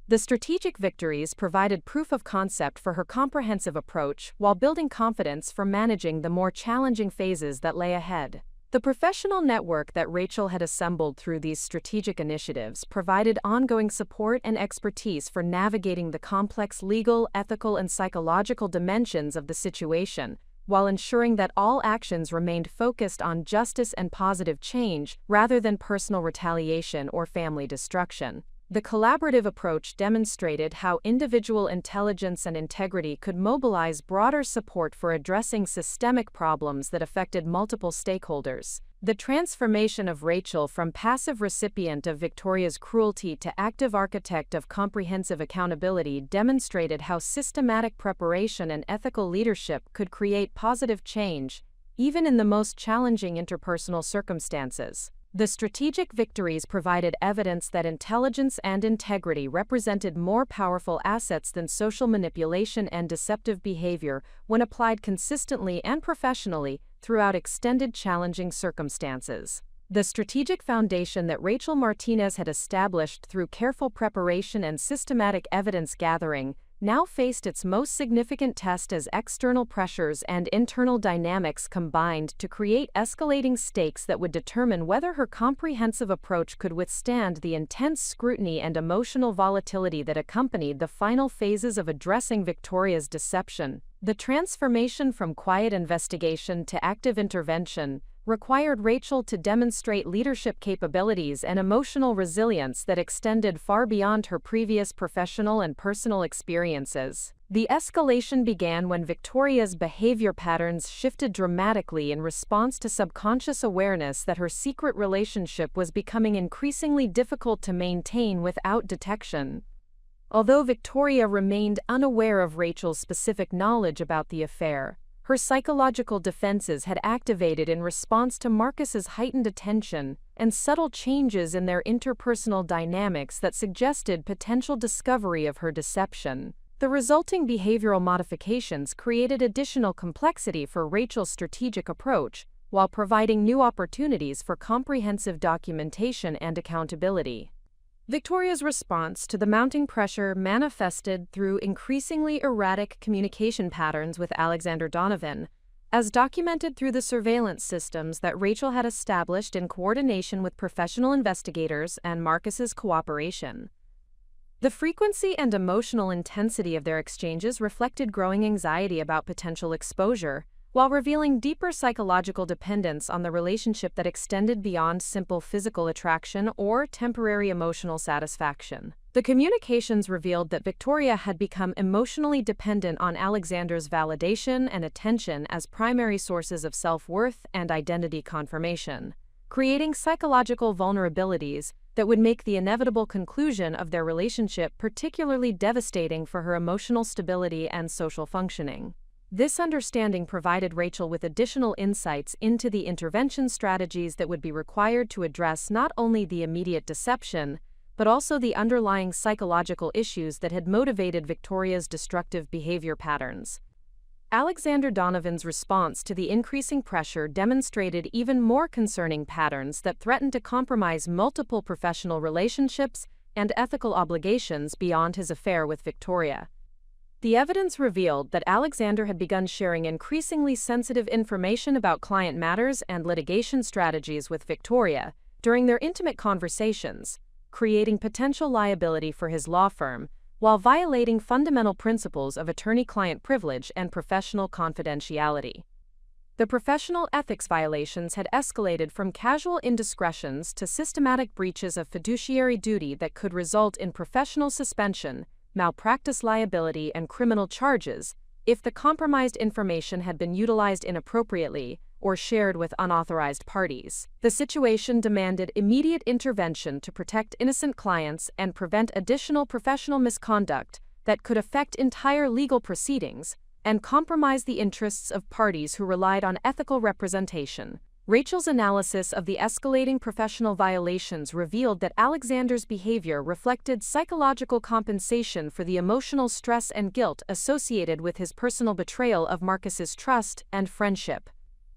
The strategic victories provided proof of concept for her comprehensive approach while building confidence for managing the more challenging phases that lay ahead. The professional network that Rachel had assembled through these strategic initiatives provided ongoing support and expertise for navigating the complex legal, ethical, and psychological dimensions of the situation, while ensuring that all actions remained focused on justice and positive change rather than personal retaliation or family destruction. The collaborative approach demonstrated how individual intelligence and integrity could mobilize broader support for addressing systemic problems that affected multiple stakeholders. The transformation of Rachel from passive recipient of Victoria's cruelty to active architect of comprehensive accountability demonstrated how systematic preparation and ethical leadership could create positive change, even in the most challenging interpersonal circumstances. The strategic victories provided evidence that intelligence and integrity represented more powerful assets than social manipulation and deceptive behavior when applied consistently and professionally throughout extended challenging circumstances. The strategic foundation that Rachel Martinez had established through careful preparation and systematic evidence gathering now faced its most significant test as external pressures and internal dynamics combined to create escalating stakes that would determine whether her comprehensive approach could withstand the intense scrutiny and emotional volatility that accompanied the final phases of addressing Victoria's deception. The transformation from quiet investigation to active intervention required Rachel to demonstrate leadership capabilities and emotional resilience that extended far beyond her previous professional and personal experiences. The escalation began when Victoria's behavior patterns shifted dramatically in response to subconscious awareness that her secret relationship was becoming increasingly difficult to maintain without detection. Although Victoria remained unaware of Rachel's specific knowledge about the affair, her psychological defenses had activated in response to Marcus's heightened attention and subtle changes in their interpersonal dynamics that suggested potential discovery of her deception. The resulting behavioral modifications created additional complexity for Rachel's strategic approach, while providing new opportunities for comprehensive documentation and accountability. Victoria's response to the mounting pressure manifested through increasingly erratic communication patterns with Alexander Donovan, as documented through the surveillance systems that Rachel had established in coordination with professional investigators and Marcus's cooperation. The frequency and emotional intensity of their exchanges reflected growing anxiety about potential exposure, while revealing deeper psychological dependence on the relationship that extended beyond simple physical attraction or temporary emotional satisfaction. The communications revealed that Victoria had become emotionally dependent on Alexander's validation and attention as primary sources of self-worth and identity confirmation, creating psychological vulnerabilities that would make the inevitable conclusion of their relationship particularly devastating for her emotional stability and social functioning. This understanding provided Rachel with additional insights into the intervention strategies that would be required to address not only the immediate deception, but also the underlying psychological issues that had motivated Victoria's destructive behavior patterns. Alexander Donovan's response to the increasing pressure demonstrated even more concerning patterns that threatened to compromise multiple professional relationships and ethical obligations beyond his affair with Victoria. The evidence revealed that Alexander had begun sharing increasingly sensitive information about client matters and litigation strategies with Victoria during their intimate conversations, creating potential liability for his law firm, while violating fundamental principles of attorney-client privilege and professional confidentiality. The professional ethics violations had escalated from casual indiscretions to systematic breaches of fiduciary duty that could result in professional suspension, malpractice liability, and criminal charges if the compromised information had been utilized inappropriately or shared with unauthorized parties. The situation demanded immediate intervention to protect innocent clients and prevent additional professional misconduct that could affect entire legal proceedings and compromise the interests of parties who relied on ethical representation. Rachel's analysis of the escalating professional violations revealed that Alexander's behavior reflected psychological compensation for the emotional stress and guilt associated with his personal betrayal of Marcus's trust and friendship.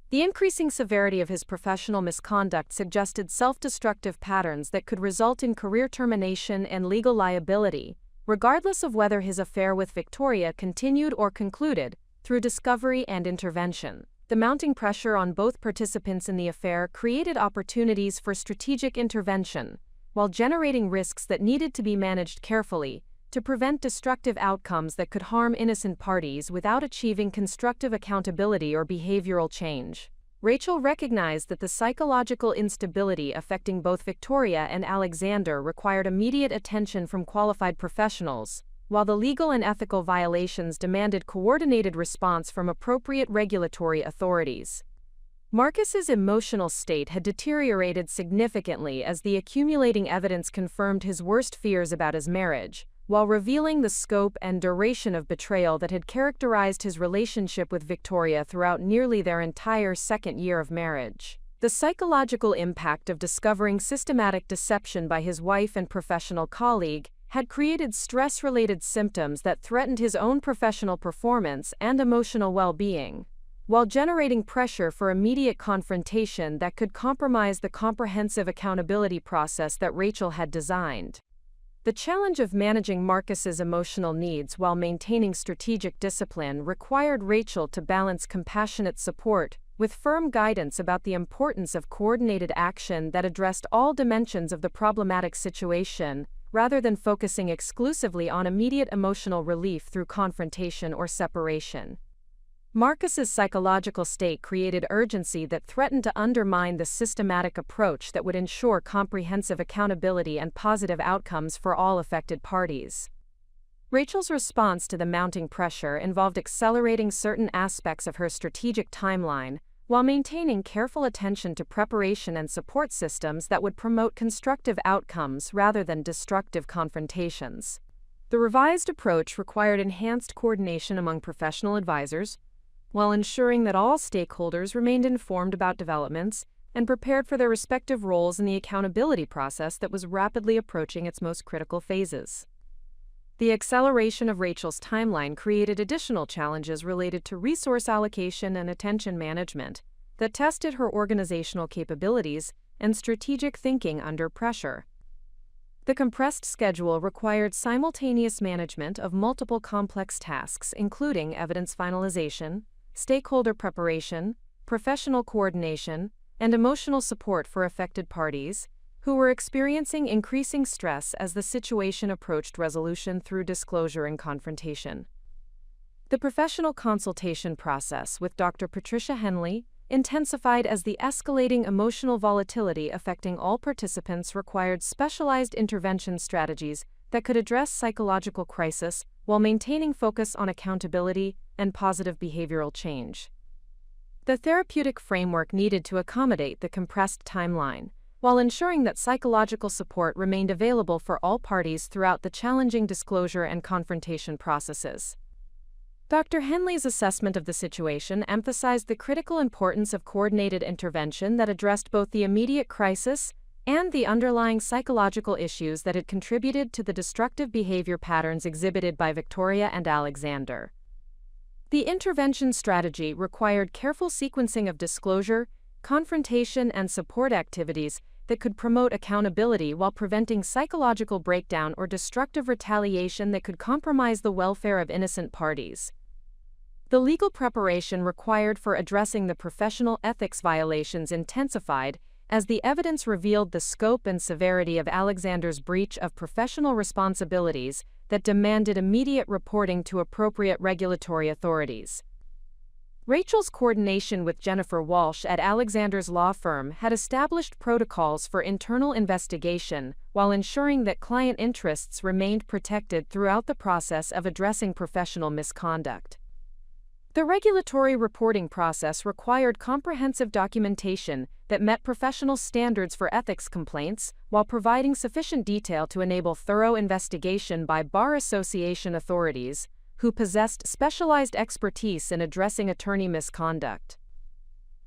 The increasing severity of his professional misconduct suggested self-destructive patterns that could result in career termination and legal liability, regardless of whether his affair with Victoria continued or concluded through discovery and intervention. The mounting pressure on both participants in the affair created opportunities for strategic intervention, while generating risks that needed to be managed carefully to prevent destructive outcomes that could harm innocent parties without achieving constructive accountability or behavioral change. Rachel recognized that the psychological instability affecting both Victoria and Alexander required immediate attention from qualified professionals, while the legal and ethical violations demanded coordinated response from appropriate regulatory authorities. Marcus's emotional state had deteriorated significantly as the accumulating evidence confirmed his worst fears about his marriage, while revealing the scope and duration of betrayal that had characterized his relationship with Victoria throughout nearly their entire second year of marriage. The psychological impact of discovering systematic deception by his wife and professional colleague had created stress-related symptoms that threatened his own professional performance and emotional well-being, while generating pressure for immediate confrontation that could compromise the comprehensive accountability process that Rachel had designed. The challenge of managing Marcus's emotional needs while maintaining strategic discipline required Rachel to balance compassionate support with firm guidance about the importance of coordinated action that addressed all dimensions of the problematic situation, rather than focusing exclusively on immediate emotional relief through confrontation or separation. Marcus's psychological state created urgency that threatened to undermine the systematic approach that would ensure comprehensive accountability and positive outcomes for all affected parties. Rachel's response to the mounting pressure involved accelerating certain aspects of her strategic timeline, while maintaining careful attention to preparation and support systems that would promote constructive outcomes rather than destructive confrontations. The revised approach required enhanced coordination among professional advisors, while ensuring that all stakeholders remained informed about developments and prepared for their respective roles in the accountability process that was rapidly approaching its most critical phases. The acceleration of Rachel's timeline created additional challenges related to resource allocation and attention management that tested her organizational capabilities and strategic thinking under pressure. The compressed schedule required simultaneous management of multiple complex tasks, including evidence finalization, stakeholder preparation, professional coordination, and emotional support for affected parties, who were experiencing increasing stress as the situation approached resolution through disclosure and confrontation. The professional consultation process with Dr. Patricia Henley intensified as the escalating emotional volatility affecting all participants required specialized intervention strategies that could address psychological crisis while maintaining focus on accountability and positive behavioral change. The therapeutic framework needed to accommodate the compressed timeline, while ensuring that psychological support remained available for all parties throughout the challenging disclosure and confrontation processes. Dr. Henley's assessment of the situation emphasized the critical importance of coordinated intervention that addressed both the immediate crisis and the underlying psychological issues that had contributed to the destructive behavior patterns exhibited by Victoria and Alexander. The intervention strategy required careful sequencing of disclosure, confrontation, and support activities that could promote accountability while preventing psychological breakdown or destructive retaliation that could compromise the welfare of innocent parties. The legal preparation required for addressing the professional ethics violations intensified as the evidence revealed the scope and severity of Alexander's breach of professional responsibilities that demanded immediate reporting to appropriate regulatory authorities. Rachel's coordination with Jennifer Walsh at Alexander's law firm had established protocols for internal investigation while ensuring that client interests remained protected throughout the process of addressing professional misconduct. The regulatory reporting process required comprehensive documentation that met professional standards for ethics complaints while providing sufficient detail to enable thorough investigation by bar association authorities who possessed specialized expertise in addressing attorney misconduct.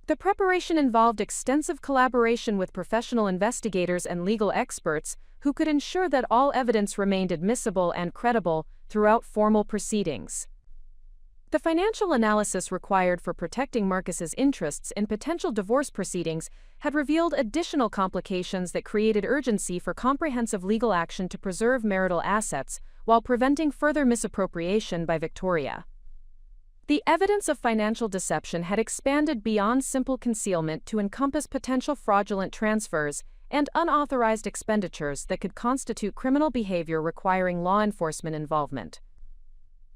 The preparation involved extensive collaboration with professional investigators and legal experts who could ensure that all evidence remained admissible and credible throughout formal proceedings. The financial analysis required for protecting Marcus's interests in potential divorce proceedings had revealed additional complications that created urgency for comprehensive legal action to preserve marital assets while preventing further misappropriation by Victoria. The evidence of financial deception had expanded beyond simple concealment to encompass potential fraudulent transfers and unauthorized expenditures that could constitute criminal behavior requiring law enforcement involvement.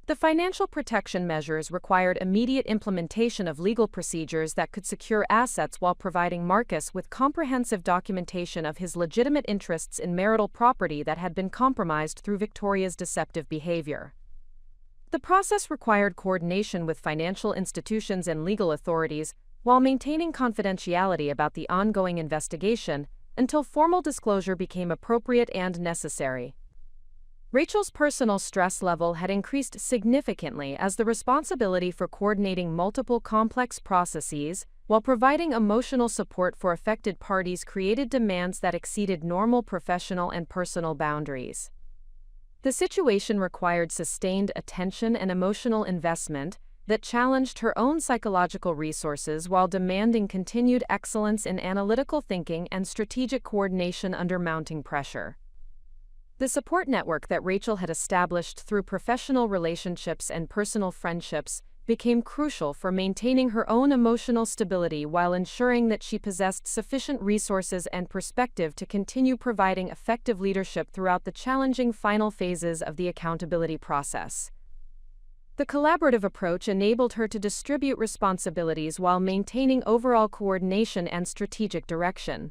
The financial protection measures required immediate implementation of legal procedures that could secure assets while providing Marcus with comprehensive documentation of his legitimate interests in marital property that had been compromised through Victoria's deceptive behavior. The process required coordination with financial institutions and legal authorities while maintaining confidentiality about the ongoing investigation until formal disclosure became appropriate and necessary. Rachel's personal stress level had increased significantly as the responsibility for coordinating multiple complex processes while providing emotional support for affected parties created demands that exceeded normal professional and personal boundaries. The situation required sustained attention and emotional investment that challenged her own psychological resources while demanding continued excellence in analytical thinking and strategic coordination under mounting pressure. The support network that Rachel had established through professional relationships and personal friendships became crucial for maintaining her own emotional stability while ensuring that she possessed sufficient resources and perspective to continue providing effective leadership throughout the challenging final phases of the accountability process. The collaborative approach enabled her to distribute responsibilities while maintaining overall coordination and strategic direction.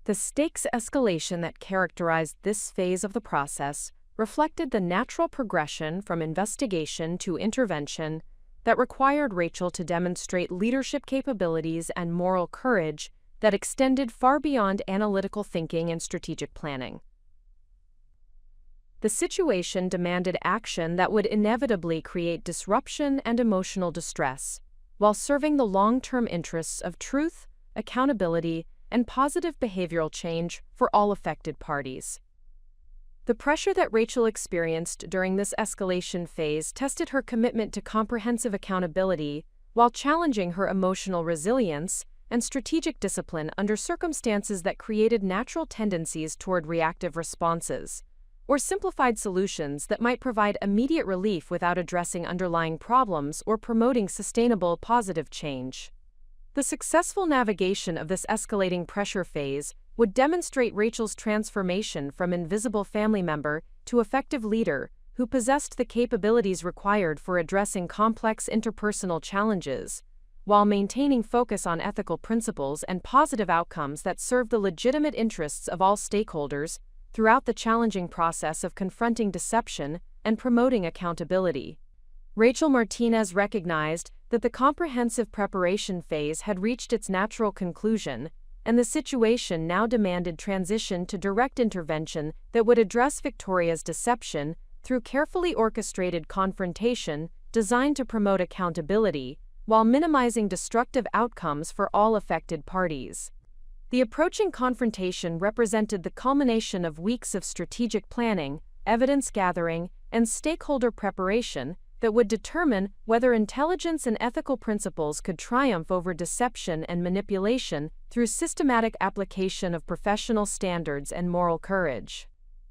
The stakes escalation that characterized this phase of the process reflected the natural progression from investigation to intervention that required Rachel to demonstrate leadership capabilities and moral courage that extended far beyond analytical thinking and strategic planning. The situation demanded action that would inevitably create disruption and emotional distress, while serving the long-term interests of truth, accountability, and positive behavioral change for all affected parties. The pressure that Rachel experienced during this escalation phase tested her commitment to comprehensive accountability while challenging her emotional resilience and strategic discipline under circumstances that created natural tendencies toward reactive responses, or simplified solutions that might provide immediate relief without addressing underlying problems or promoting sustainable positive change. The successful navigation of this escalating pressure phase would demonstrate Rachel's transformation from invisible family member to effective leader who possessed the capabilities required for addressing complex interpersonal challenges, while maintaining focus on ethical principles and positive outcomes that serve the legitimate interests of all stakeholders throughout the challenging process of confronting deception and promoting accountability. Rachel Martinez recognized that the comprehensive preparation phase had reached its natural conclusion, and the situation now demanded transition to direct intervention that would address Victoria's deception through carefully orchestrated confrontation designed to promote accountability while minimizing destructive outcomes for all affected parties. The approaching confrontation represented the culmination of weeks of strategic planning, evidence gathering, and stakeholder preparation that would determine whether intelligence and ethical principles could triumph over deception and manipulation through systematic application of professional standards and moral courage.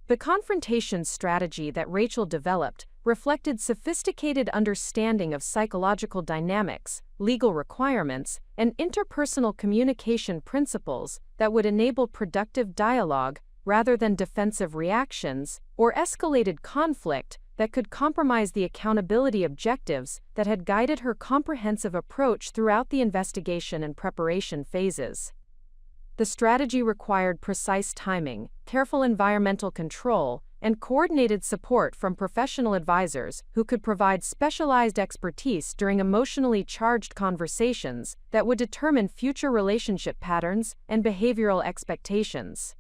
The confrontation strategy that Rachel developed reflected sophisticated understanding of psychological dynamics, legal requirements, and interpersonal communication principles that would enable productive dialogue rather than defensive reactions or escalated conflict that could compromise the accountability objectives that had guided her comprehensive approach throughout the investigation and preparation phases. The strategy required precise timing, careful environmental control, and coordinated support from professional advisors who could provide specialized expertise during emotionally charged conversations that would determine future relationship patterns and behavioral expectations.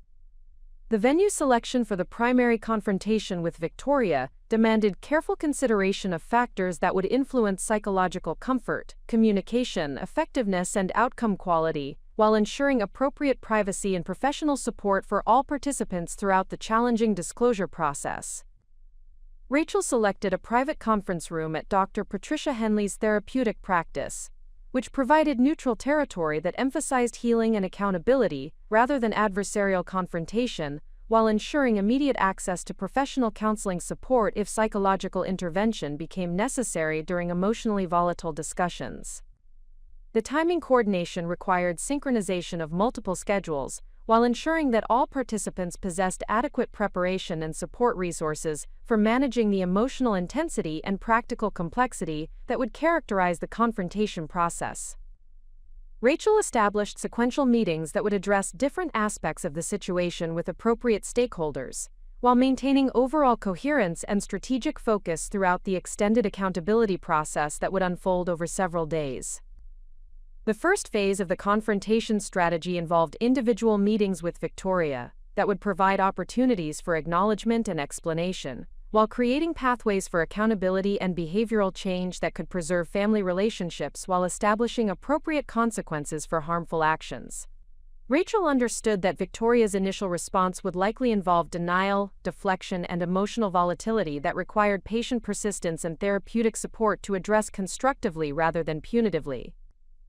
The venue selection for the primary confrontation with Victoria demanded careful consideration of factors that would influence psychological comfort, communication, effectiveness, and outcome quality, while ensuring appropriate privacy and professional support for all participants throughout the challenging disclosure process. Rachel selected a private conference room at Dr. Patricia Henley's therapeutic practice, which provided neutral territory that emphasized healing and accountability rather than adversarial confrontation, while ensuring immediate access to professional counseling support if psychological intervention became necessary during emotionally volatile discussions. The timing coordination required synchronization of multiple schedules, while ensuring that all participants possessed adequate preparation and support resources for managing the emotional intensity and practical complexity that would characterize the confrontation process. Rachel established sequential meetings that would address different aspects of the situation with appropriate stakeholders, while maintaining overall coherence and strategic focus throughout the extended accountability process that would unfold over several days. The first phase of the confrontation strategy involved individual meetings with Victoria that would provide opportunities for acknowledgement and explanation, while creating pathways for accountability and behavioral change that could preserve family relationships while establishing appropriate consequences for harmful actions. Rachel understood that Victoria's initial response would likely involve denial, deflection, and emotional volatility that required patient persistence and therapeutic support to address constructively rather than punitively.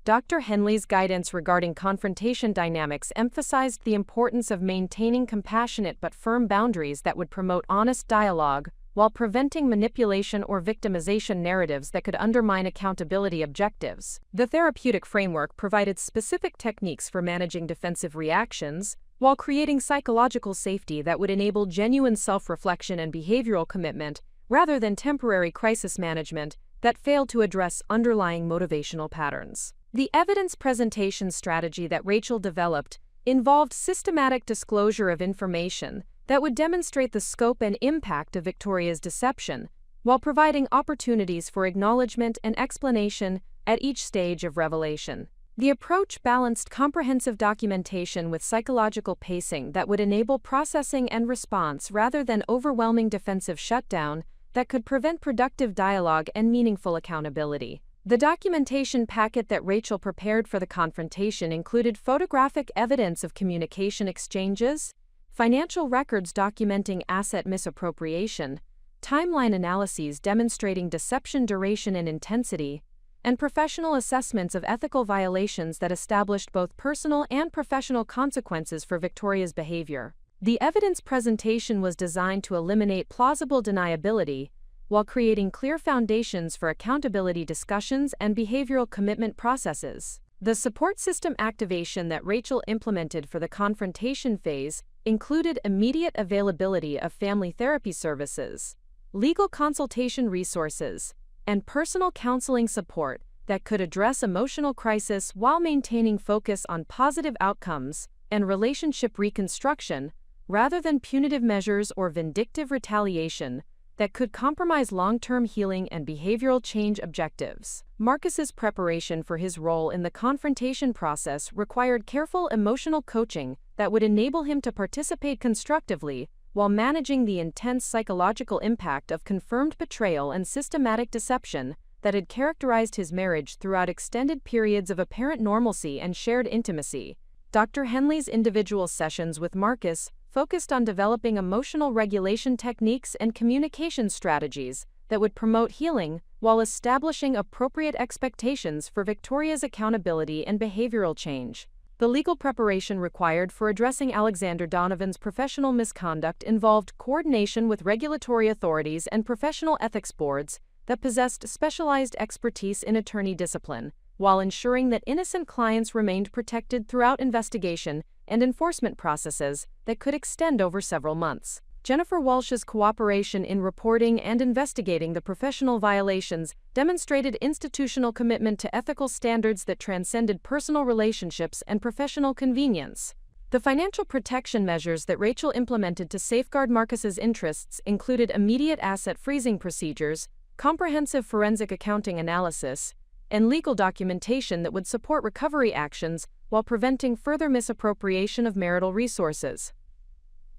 Dr. Henley's guidance regarding confrontation dynamics emphasized the importance of maintaining compassionate but firm boundaries that would promote honest dialogue, while preventing manipulation or victimization narratives that could undermine accountability objectives. The therapeutic framework provided specific techniques for managing defensive reactions, while creating psychological safety that would enable genuine self-reflection and behavioral commitment, rather than temporary crisis management that failed to address underlying motivational patterns. The evidence presentation strategy that Rachel developed involved systematic disclosure of information that would demonstrate the scope and impact of Victoria's deception, while providing opportunities for acknowledgement and explanation at each stage of revelation. The approach balanced comprehensive documentation with psychological pacing that would enable processing and response rather than overwhelming defensive shutdown that could prevent productive dialogue and meaningful accountability. The documentation packet that Rachel prepared for the confrontation included photographic evidence of communication exchanges, financial records documenting asset misappropriation, timeline analyses demonstrating deception duration and intensity, and professional assessments of ethical violations that established both personal and professional consequences for Victoria's behavior. The evidence presentation was designed to eliminate plausible deniability, while creating clear foundations for accountability discussions and behavioral commitment processes. The support system activation that Rachel implemented for the confrontation phase included immediate availability of family therapy services, legal consultation resources, and personal counseling support that could address emotional crisis while maintaining focus on positive outcomes and relationship reconstruction, rather than punitive measures or vindictive retaliation that could compromise long-term healing and behavioral change objectives. Marcus's preparation for his role in the confrontation process required careful emotional coaching that would enable him to participate constructively while managing the intense psychological impact of confirmed betrayal and systematic deception that had characterized his marriage throughout extended periods of apparent normalcy and shared intimacy. Dr. Henley's individual sessions with Marcus focused on developing emotional regulation techniques and communication strategies that would promote healing while establishing appropriate expectations for Victoria's accountability and behavioral change. The legal preparation required for addressing Alexander Donovan's professional misconduct involved coordination with regulatory authorities and professional ethics boards that possessed specialized expertise in attorney discipline, while ensuring that innocent clients remained protected throughout investigation and enforcement processes that could extend over several months. Jennifer Walsh's cooperation in reporting and investigating the professional violations demonstrated institutional commitment to ethical standards that transcended personal relationships and professional convenience. The financial protection measures that Rachel implemented to safeguard Marcus's interests included immediate asset freezing procedures, comprehensive forensic accounting analysis, and legal documentation that would support recovery actions while preventing further misappropriation of marital resources.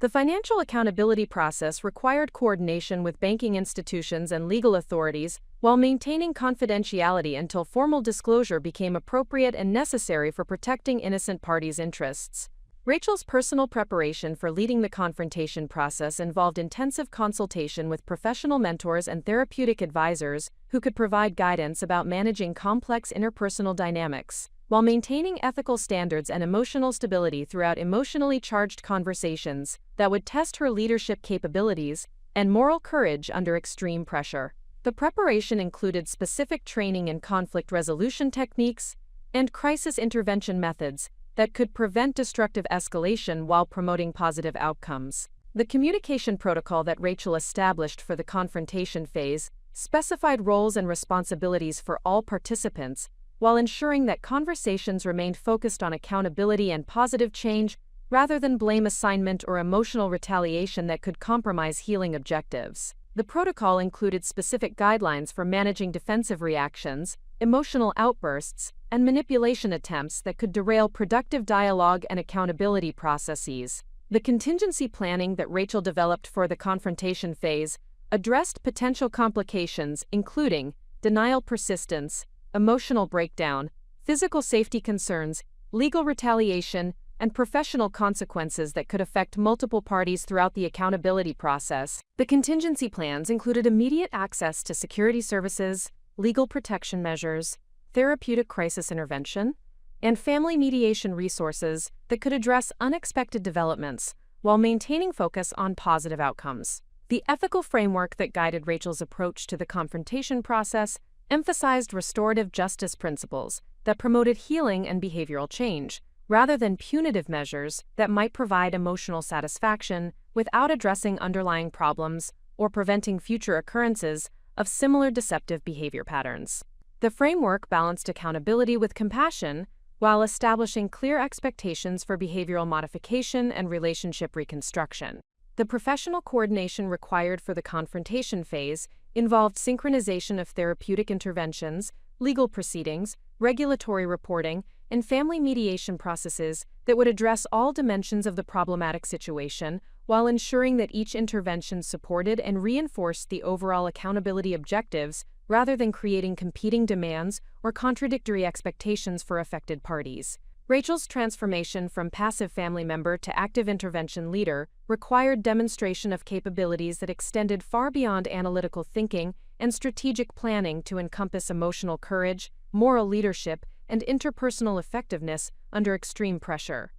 The financial accountability process required coordination with banking institutions and legal authorities while maintaining confidentiality until formal disclosure became appropriate and necessary for protecting innocent parties' interests. Rachel's personal preparation for leading the confrontation process involved intensive consultation with professional mentors and therapeutic advisors who could provide guidance about managing complex interpersonal dynamics, while maintaining ethical standards and emotional stability throughout emotionally charged conversations that would test her leadership capabilities and moral courage under extreme pressure. The preparation included specific training in conflict resolution techniques and crisis intervention methods that could prevent destructive escalation while promoting positive outcomes. The communication protocol that Rachel established for the confrontation phase specified roles and responsibilities for all participants, while ensuring that conversations remained focused on accountability and positive change rather than blame assignment or emotional retaliation that could compromise healing objectives. The protocol included specific guidelines for managing defensive reactions, emotional outbursts, and manipulation attempts that could derail productive dialogue and accountability processes. The contingency planning that Rachel developed for the confrontation phase addressed potential complications including denial persistence, emotional breakdown, physical safety concerns, legal retaliation, and professional consequences that could affect multiple parties throughout the accountability process. The contingency plans included immediate access to security services, legal protection measures, therapeutic crisis intervention, and family mediation resources that could address unexpected developments while maintaining focus on positive outcomes. The ethical framework that guided Rachel's approach to the confrontation process emphasized restorative justice principles that promoted healing and behavioral change, rather than punitive measures that might provide emotional satisfaction without addressing underlying problems or preventing future occurrences of similar deceptive behavior patterns. The framework balanced accountability with compassion while establishing clear expectations for behavioral modification and relationship reconstruction. The professional coordination required for the confrontation phase involved synchronization of therapeutic interventions, legal proceedings, regulatory reporting, and family mediation processes that would address all dimensions of the problematic situation while ensuring that each intervention supported and reinforced the overall accountability objectives rather than creating competing demands or contradictory expectations for affected parties. Rachel's transformation from passive family member to active intervention leader required demonstration of capabilities that extended far beyond analytical thinking and strategic planning to encompass emotional courage, moral leadership, and interpersonal effectiveness under extreme pressure.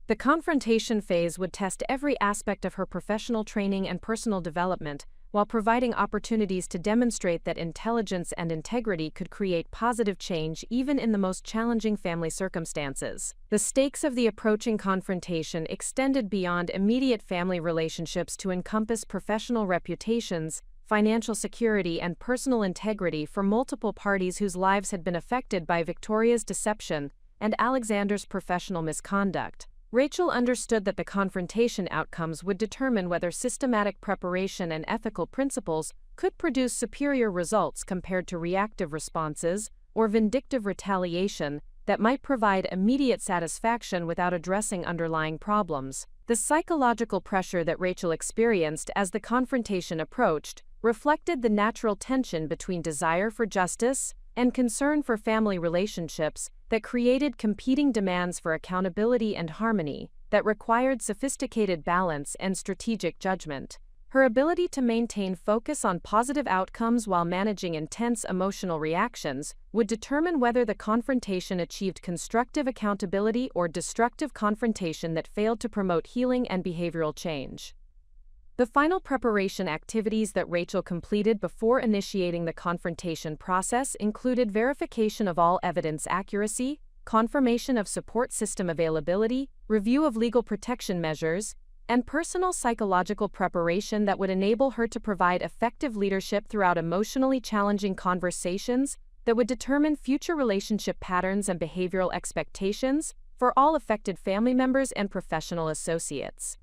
The confrontation phase would test every aspect of her professional training and personal development, while providing opportunities to demonstrate that intelligence and integrity could create positive change even in the most challenging family circumstances. The stakes of the approaching confrontation extended beyond immediate family relationships to encompass professional reputations, financial security, and personal integrity for multiple parties whose lives had been affected by Victoria's deception and Alexander's professional misconduct. Rachel understood that the confrontation outcomes would determine whether systematic preparation and ethical principles could produce superior results compared to reactive responses or vindictive retaliation that might provide immediate satisfaction without addressing underlying problems. The psychological pressure that Rachel experienced as the confrontation approached reflected the natural tension between desire for justice and concern for family relationships that created competing demands for accountability and harmony that required sophisticated balance and strategic judgment. Her ability to maintain focus on positive outcomes while managing intense emotional reactions would determine whether the confrontation achieved constructive accountability or destructive confrontation that failed to promote healing and behavioral change. The final preparation activities that Rachel completed before initiating the confrontation process included verification of all evidence accuracy, confirmation of support system availability, review of legal protection measures, and personal psychological preparation that would enable her to provide effective leadership throughout emotionally challenging conversations that would determine future relationship patterns and behavioral expectations for all affected family members and professional associates.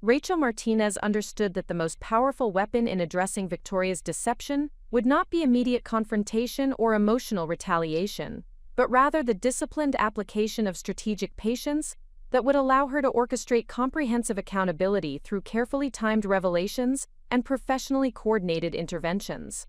Rachel Martinez understood that the most powerful weapon in addressing Victoria's deception would not be immediate confrontation or emotional retaliation, but rather the disciplined application of strategic patience that would allow her to orchestrate comprehensive accountability through carefully timed revelations and professionally coordinated interventions.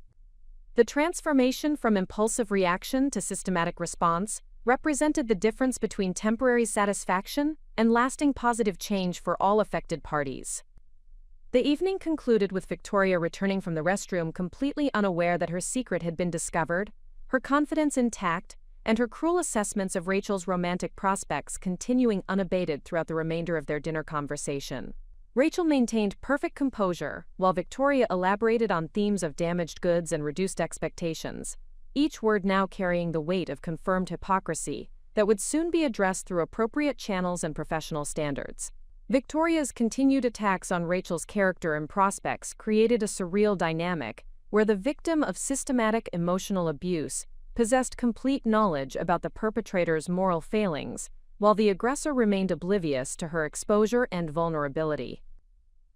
The transformation from impulsive reaction to systematic response represented the difference between temporary satisfaction and lasting positive change for all affected parties. The evening concluded with Victoria returning from the restroom completely unaware that her secret had been discovered, her confidence intact, and her cruel assessments of Rachel's romantic prospects continuing unabated throughout the remainder of their dinner conversation. Rachel maintained perfect composure, while Victoria elaborated on themes of damaged goods and reduced expectations, each word now carrying the weight of confirmed hypocrisy that would soon be addressed through appropriate channels and professional standards. Victoria's continued attacks on Rachel's character and prospects created a surreal dynamic where the victim of systematic emotional abuse possessed complete knowledge about the perpetrator's moral failings, while the aggressor remained oblivious to her exposure and vulnerability.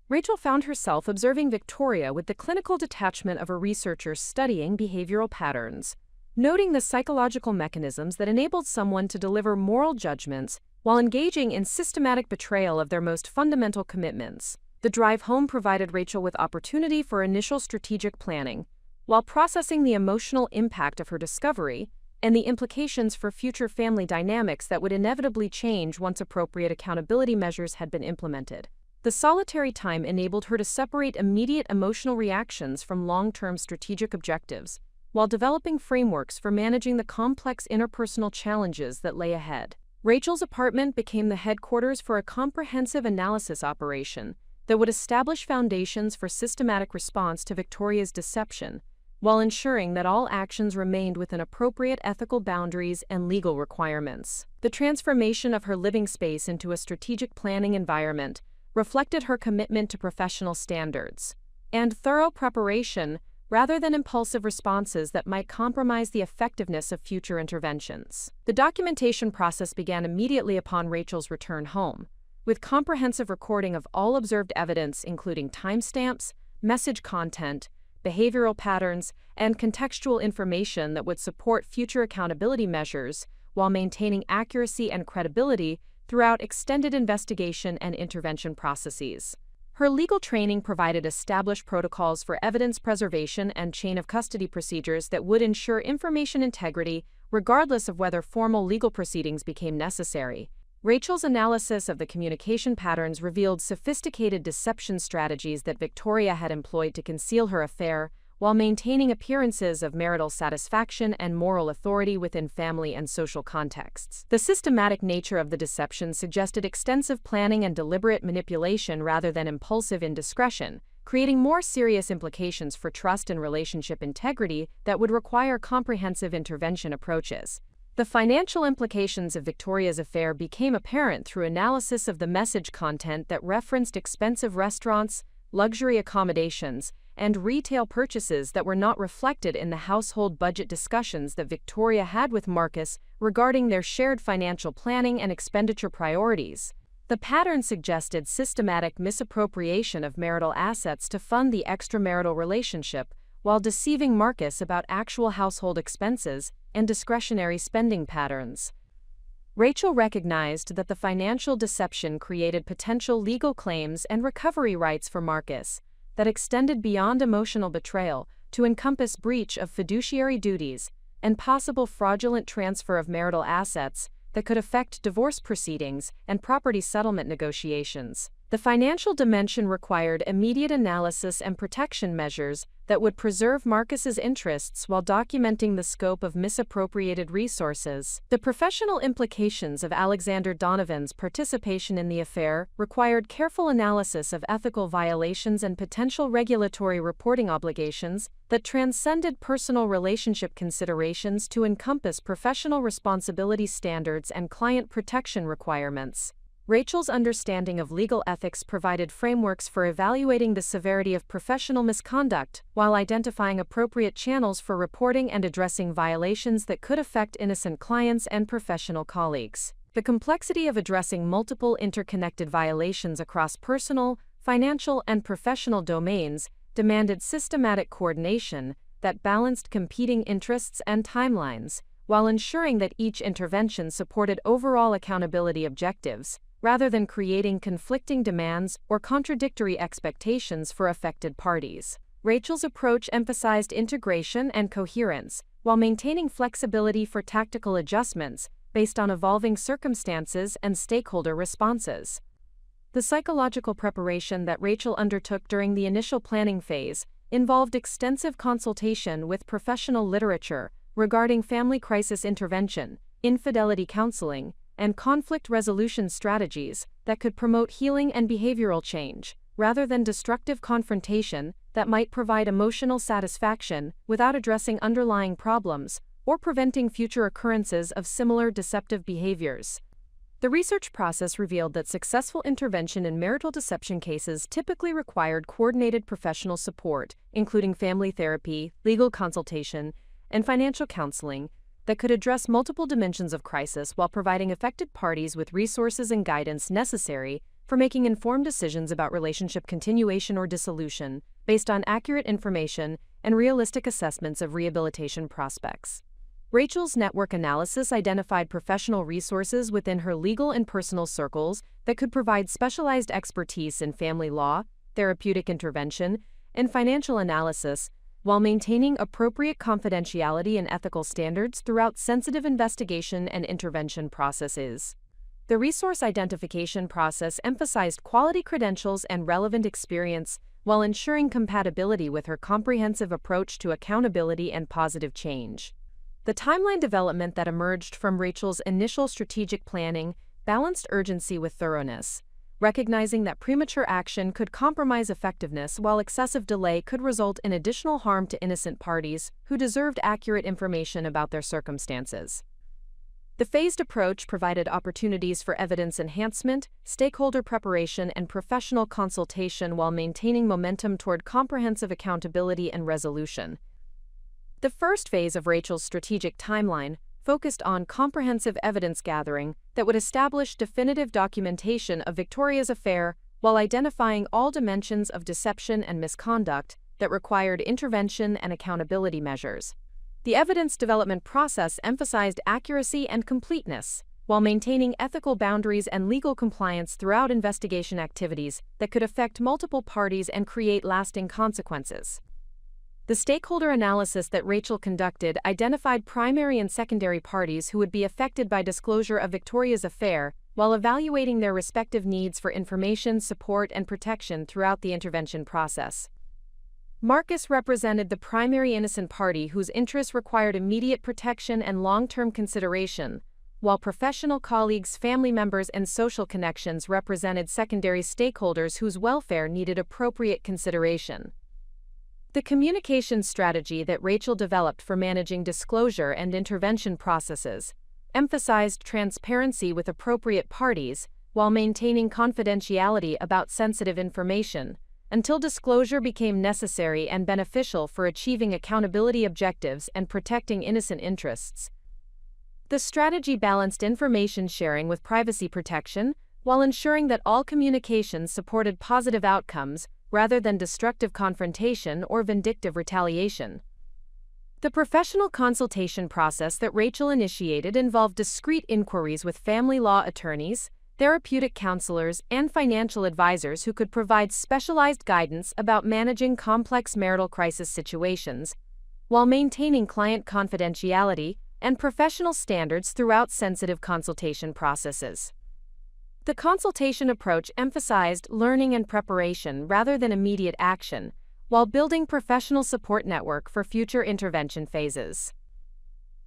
Rachel found herself observing Victoria with the clinical detachment of a researcher studying behavioral patterns, noting the psychological mechanisms that enabled someone to deliver moral judgments while engaging in systematic betrayal of their most fundamental commitments. The drive home provided Rachel with opportunity for initial strategic planning, while processing the emotional impact of her discovery and the implications for future family dynamics that would inevitably change once appropriate accountability measures had been implemented. The solitary time enabled her to separate immediate emotional reactions from long-term strategic objectives, while developing frameworks for managing the complex interpersonal challenges that lay ahead. Rachel's apartment became the headquarters for a comprehensive analysis operation that would establish foundations for systematic response to Victoria's deception, while ensuring that all actions remained within appropriate ethical boundaries and legal requirements. The transformation of her living space into a strategic planning environment reflected her commitment to professional standards and thorough preparation rather than impulsive responses that might compromise the effectiveness of future interventions. The documentation process began immediately upon Rachel's return home, with comprehensive recording of all observed evidence including timestamps, message content, behavioral patterns, and contextual information that would support future accountability measures while maintaining accuracy and credibility throughout extended investigation and intervention processes. Her legal training provided established protocols for evidence preservation and chain of custody procedures that would ensure information integrity regardless of whether formal legal proceedings became necessary. Rachel's analysis of the communication patterns revealed sophisticated deception strategies that Victoria had employed to conceal her affair while maintaining appearances of marital satisfaction and moral authority within family and social contexts. The systematic nature of the deception suggested extensive planning and deliberate manipulation rather than impulsive indiscretion, creating more serious implications for trust and relationship integrity that would require comprehensive intervention approaches. The financial implications of Victoria's affair became apparent through analysis of the message content that referenced expensive restaurants, luxury accommodations, and retail purchases that were not reflected in the household budget discussions that Victoria had with Marcus regarding their shared financial planning and expenditure priorities. The pattern suggested systematic misappropriation of marital assets to fund the extramarital relationship, while deceiving Marcus about actual household expenses and discretionary spending patterns. Rachel recognized that the financial deception created potential legal claims and recovery rights for Marcus that extended beyond emotional betrayal to encompass breach of fiduciary duties and possible fraudulent transfer of marital assets that could affect divorce proceedings and property settlement negotiations. The financial dimension required immediate analysis and protection measures that would preserve Marcus's interests while documenting the scope of misappropriated resources. The professional implications of Alexander Donovan's participation in the affair required careful analysis of ethical violations and potential regulatory reporting obligations that transcended personal relationship considerations to encompass professional responsibility standards and client protection requirements. Rachel's understanding of legal ethics provided frameworks for evaluating the severity of professional misconduct, while identifying appropriate channels for reporting and addressing violations that could affect innocent clients and professional colleagues. The complexity of addressing multiple interconnected violations across personal, financial, and professional domains demanded systematic coordination that balanced competing interests and timelines, while ensuring that each intervention supported overall accountability objectives, rather than creating conflicting demands or contradictory expectations for affected parties. Rachel's approach emphasized integration and coherence, while maintaining flexibility for tactical adjustments based on evolving circumstances and stakeholder responses. The psychological preparation that Rachel undertook during the initial planning phase involved extensive consultation with professional literature regarding family crisis intervention, infidelity counseling, and conflict resolution strategies that could promote healing and behavioral change, rather than destructive confrontation that might provide emotional satisfaction without addressing underlying problems or preventing future occurrences of similar deceptive behaviors. The research process revealed that successful intervention in marital deception cases typically required coordinated professional support, including family therapy, legal consultation, and financial counseling, that could address multiple dimensions of crisis while providing affected parties with resources and guidance necessary for making informed decisions about relationship continuation or dissolution, based on accurate information and realistic assessments of rehabilitation prospects. Rachel's network analysis identified professional resources within her legal and personal circles that could provide specialized expertise in family law, therapeutic intervention, and financial analysis, while maintaining appropriate confidentiality and ethical standards throughout sensitive investigation and intervention processes. The resource identification process emphasized quality credentials and relevant experience while ensuring compatibility with her comprehensive approach to accountability and positive change. The timeline development that emerged from Rachel's initial strategic planning balanced urgency with thoroughness, recognizing that premature action could compromise effectiveness while excessive delay could result in additional harm to innocent parties who deserved accurate information about their circumstances. The phased approach provided opportunities for evidence enhancement, stakeholder preparation, and professional consultation while maintaining momentum toward comprehensive accountability and resolution. The first phase of Rachel's strategic timeline focused on comprehensive evidence gathering that would establish definitive documentation of Victoria's affair while identifying all dimensions of deception and misconduct that required intervention and accountability measures. The evidence development process emphasized accuracy and completeness, while maintaining ethical boundaries and legal compliance throughout investigation activities that could affect multiple parties and create lasting consequences. The stakeholder analysis that Rachel conducted identified primary and secondary parties who would be affected by disclosure of Victoria's affair, while evaluating their respective needs for information, support, and protection throughout the intervention process. Marcus represented the primary innocent party whose interests required immediate protection and long-term consideration, while professional colleagues, family members, and social connections represented secondary stakeholders whose welfare needed appropriate consideration. The communication strategy that Rachel developed for managing disclosure and intervention processes emphasized transparency with appropriate parties while maintaining confidentiality about sensitive information, until disclosure became necessary and beneficial for achieving accountability objectives and protecting innocent interests. The strategy balanced information sharing with privacy protection while ensuring that all communications supported positive outcomes rather than destructive confrontation or vindictive retaliation. The professional consultation process that Rachel initiated involved discreet inquiries with family law attorneys, therapeutic counselors, and financial advisors who could provide specialized guidance about managing complex marital crisis situations, while maintaining client confidentiality and professional standards throughout sensitive consultation processes. The consultation approach emphasized learning and preparation rather than immediate action, while building professional support network for future intervention phases.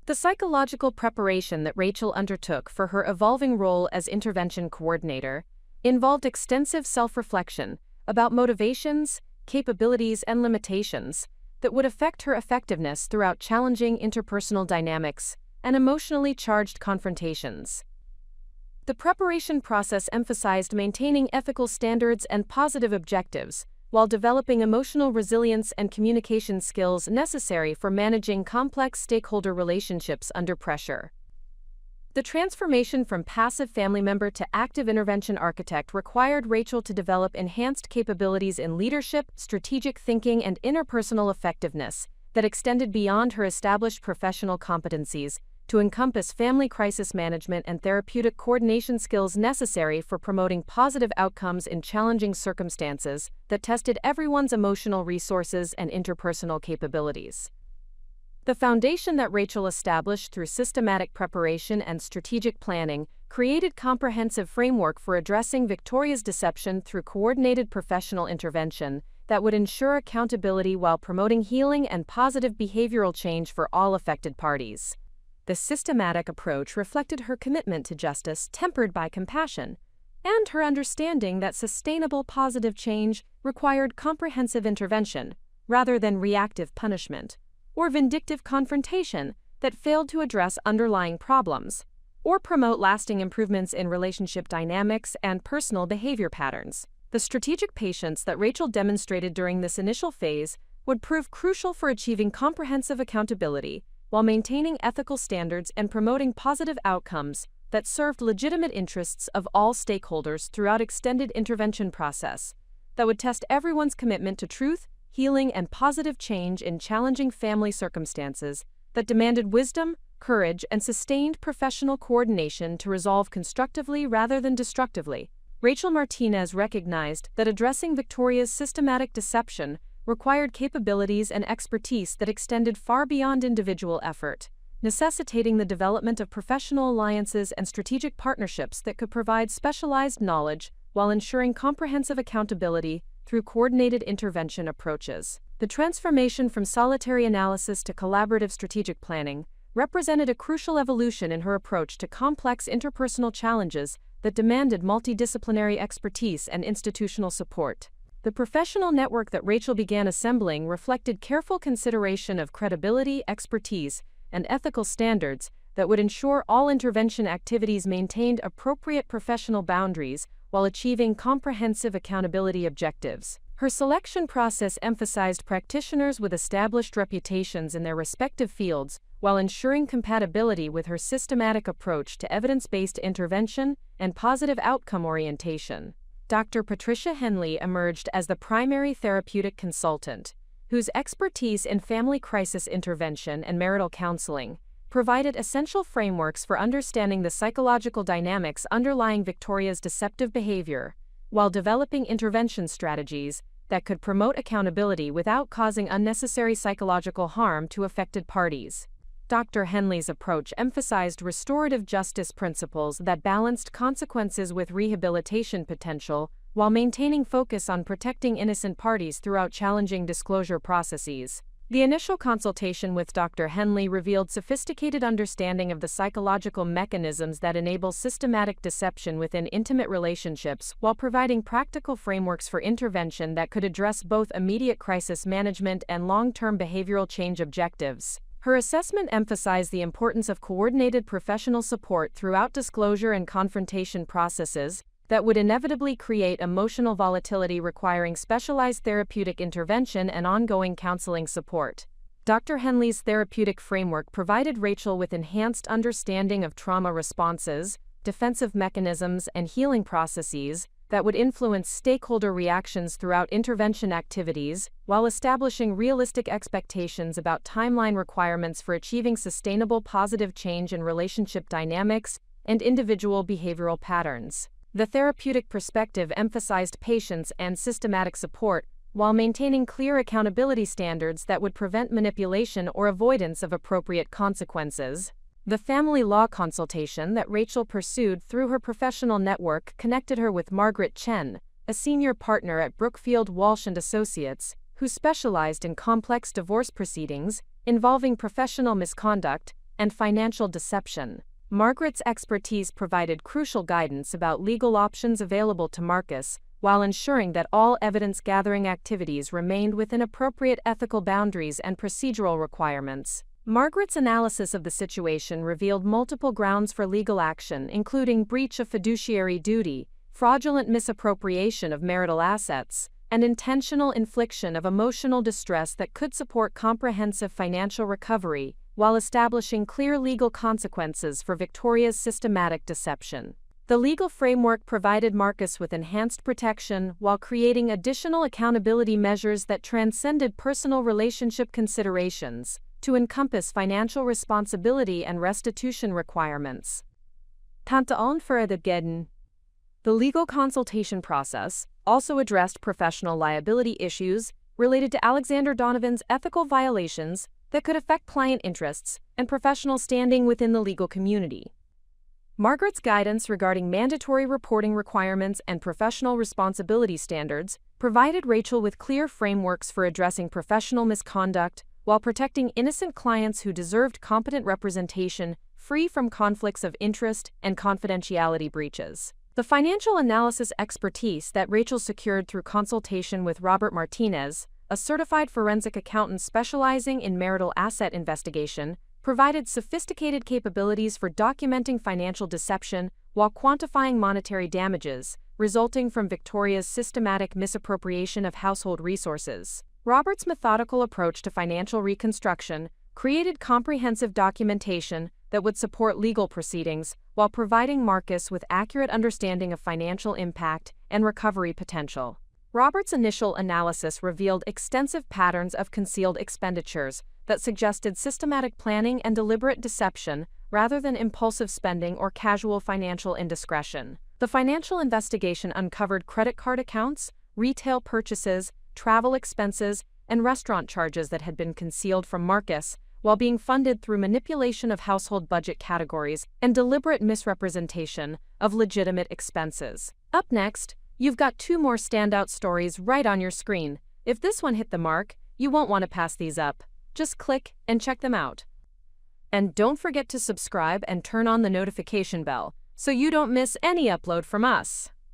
The psychological preparation that Rachel undertook for her evolving role as intervention coordinator involved extensive self-reflection about motivations, capabilities, and limitations that would affect her effectiveness throughout challenging interpersonal dynamics and emotionally charged confrontations. The preparation process emphasized maintaining ethical standards and positive objectives, while developing emotional resilience and communication skills necessary for managing complex stakeholder relationships under pressure. The transformation from passive family member to active intervention architect required Rachel to develop enhanced capabilities in leadership, strategic thinking, and interpersonal effectiveness that extended beyond her established professional competencies to encompass family crisis management and therapeutic coordination skills necessary for promoting positive outcomes in challenging circumstances that tested everyone's emotional resources and interpersonal capabilities. The foundation that Rachel established through systematic preparation and strategic planning created comprehensive framework for addressing Victoria's deception through coordinated professional intervention that would ensure accountability while promoting healing and positive behavioral change for all affected parties. The systematic approach reflected her commitment to justice tempered by compassion, and her understanding that sustainable positive change required comprehensive intervention rather than reactive punishment or vindictive confrontation that failed to address underlying problems or promote lasting improvements in relationship dynamics and personal behavior patterns. The strategic patience that Rachel demonstrated during this initial phase would prove crucial for achieving comprehensive accountability while maintaining ethical standards and promoting positive outcomes that served legitimate interests of all stakeholders throughout extended intervention process that would test everyone's commitment to truth, healing, and positive change in challenging family circumstances that demanded wisdom, courage, and sustained professional coordination to resolve constructively rather than destructively. Rachel Martinez recognized that addressing Victoria's systematic deception required capabilities and expertise that extended far beyond individual effort, necessitating the development of professional alliances and strategic partnerships that could provide specialized knowledge while ensuring comprehensive accountability through coordinated intervention approaches. The transformation from solitary analysis to collaborative strategic planning represented a crucial evolution in her approach to complex interpersonal challenges that demanded multidisciplinary expertise and institutional support. The professional network that Rachel began assembling reflected careful consideration of credibility, expertise, and ethical standards that would ensure all intervention activities maintained appropriate professional boundaries while achieving comprehensive accountability objectives. Her selection process emphasized practitioners with established reputations in their respective fields while ensuring compatibility with her systematic approach to evidence-based intervention and positive outcome orientation. Dr. Patricia Henley emerged as the primary therapeutic consultant, whose expertise in family crisis intervention and marital counseling provided essential frameworks for understanding the psychological dynamics underlying Victoria's deceptive behavior, while developing intervention strategies that could promote accountability without causing unnecessary psychological harm to affected parties. Dr. Henley's approach emphasized restorative justice principles that balanced consequences with rehabilitation potential while maintaining focus on protecting innocent parties throughout challenging disclosure processes. The initial consultation with Dr. Henley revealed sophisticated understanding of the psychological mechanisms that enable systematic deception within intimate relationships while providing practical frameworks for intervention that could address both immediate crisis management and long-term behavioral change objectives. Her assessment emphasized the importance of coordinated professional support throughout disclosure and confrontation processes that would inevitably create emotional volatility requiring specialized therapeutic intervention and ongoing counseling support. Dr. Henley's therapeutic framework provided Rachel with enhanced understanding of trauma responses, defensive mechanisms, and healing processes that would influence stakeholder reactions throughout intervention activities, while establishing realistic expectations about timeline requirements for achieving sustainable positive change in relationship dynamics and individual behavioral patterns. The therapeutic perspective emphasized patience and systematic support, while maintaining clear accountability standards that would prevent manipulation or avoidance of appropriate consequences. The family law consultation that Rachel pursued through her professional network connected her with Margaret Chen, a senior partner at Brookfield Walsh & Associates, who specialized in complex divorce proceedings involving professional misconduct and financial deception. Margaret's expertise provided crucial guidance about legal options available to Marcus, while ensuring that all evidence-gathering activities remained within appropriate ethical boundaries and procedural requirements. Margaret's analysis of the situation revealed multiple grounds for legal action, including breach of fiduciary duty, fraudulent misappropriation of marital assets, and intentional infliction of emotional distress that could support comprehensive financial recovery, while establishing clear legal consequences for Victoria's systematic deception. The legal framework provided Marcus with enhanced protection while creating additional accountability measures that transcended personal relationship considerations to encompass financial responsibility and restitution requirements. Tantaon Furthergeden. The legal consultation process also addressed professional liability issues related to Alexander Donovan's ethical violations that could affect client interests and professional standing within the legal community. Margaret's guidance regarding mandatory reporting requirements and professional responsibility standards provided Rachel with clear frameworks for addressing professional misconduct while protecting innocent clients who deserved competent representation free from conflicts of interest and confidentiality breaches. The financial analysis expertise that Rachel secured through consultation with Robert Martinez, a certified forensic accountant specializing in marital asset investigation, provided sophisticated capabilities for documenting financial deception while quantifying monetary damages resulting from Victoria's systematic misappropriation of household resources. Robert's methodical approach to financial reconstruction created comprehensive documentation that would support legal proceedings while providing Marcus with accurate understanding of financial impact and recovery potential. Robert's initial analysis revealed extensive patterns of concealed expenditures that suggested systematic planning and deliberate deception rather than impulsive spending or casual financial indiscretion. The financial investigation uncovered credit card accounts, retail purchases, travel expenses, and restaurant charges that had been concealed from Marcus, while being funded through manipulation of household budget categories and deliberate misrepresentation of legitimate expenses. Up next, you've got two more standout stories right on your screen. If this one hit the mark, you won't want to pass these up. Just click and check them out. And don't forget to subscribe and turn on the notification bell so you don't miss any upload from us.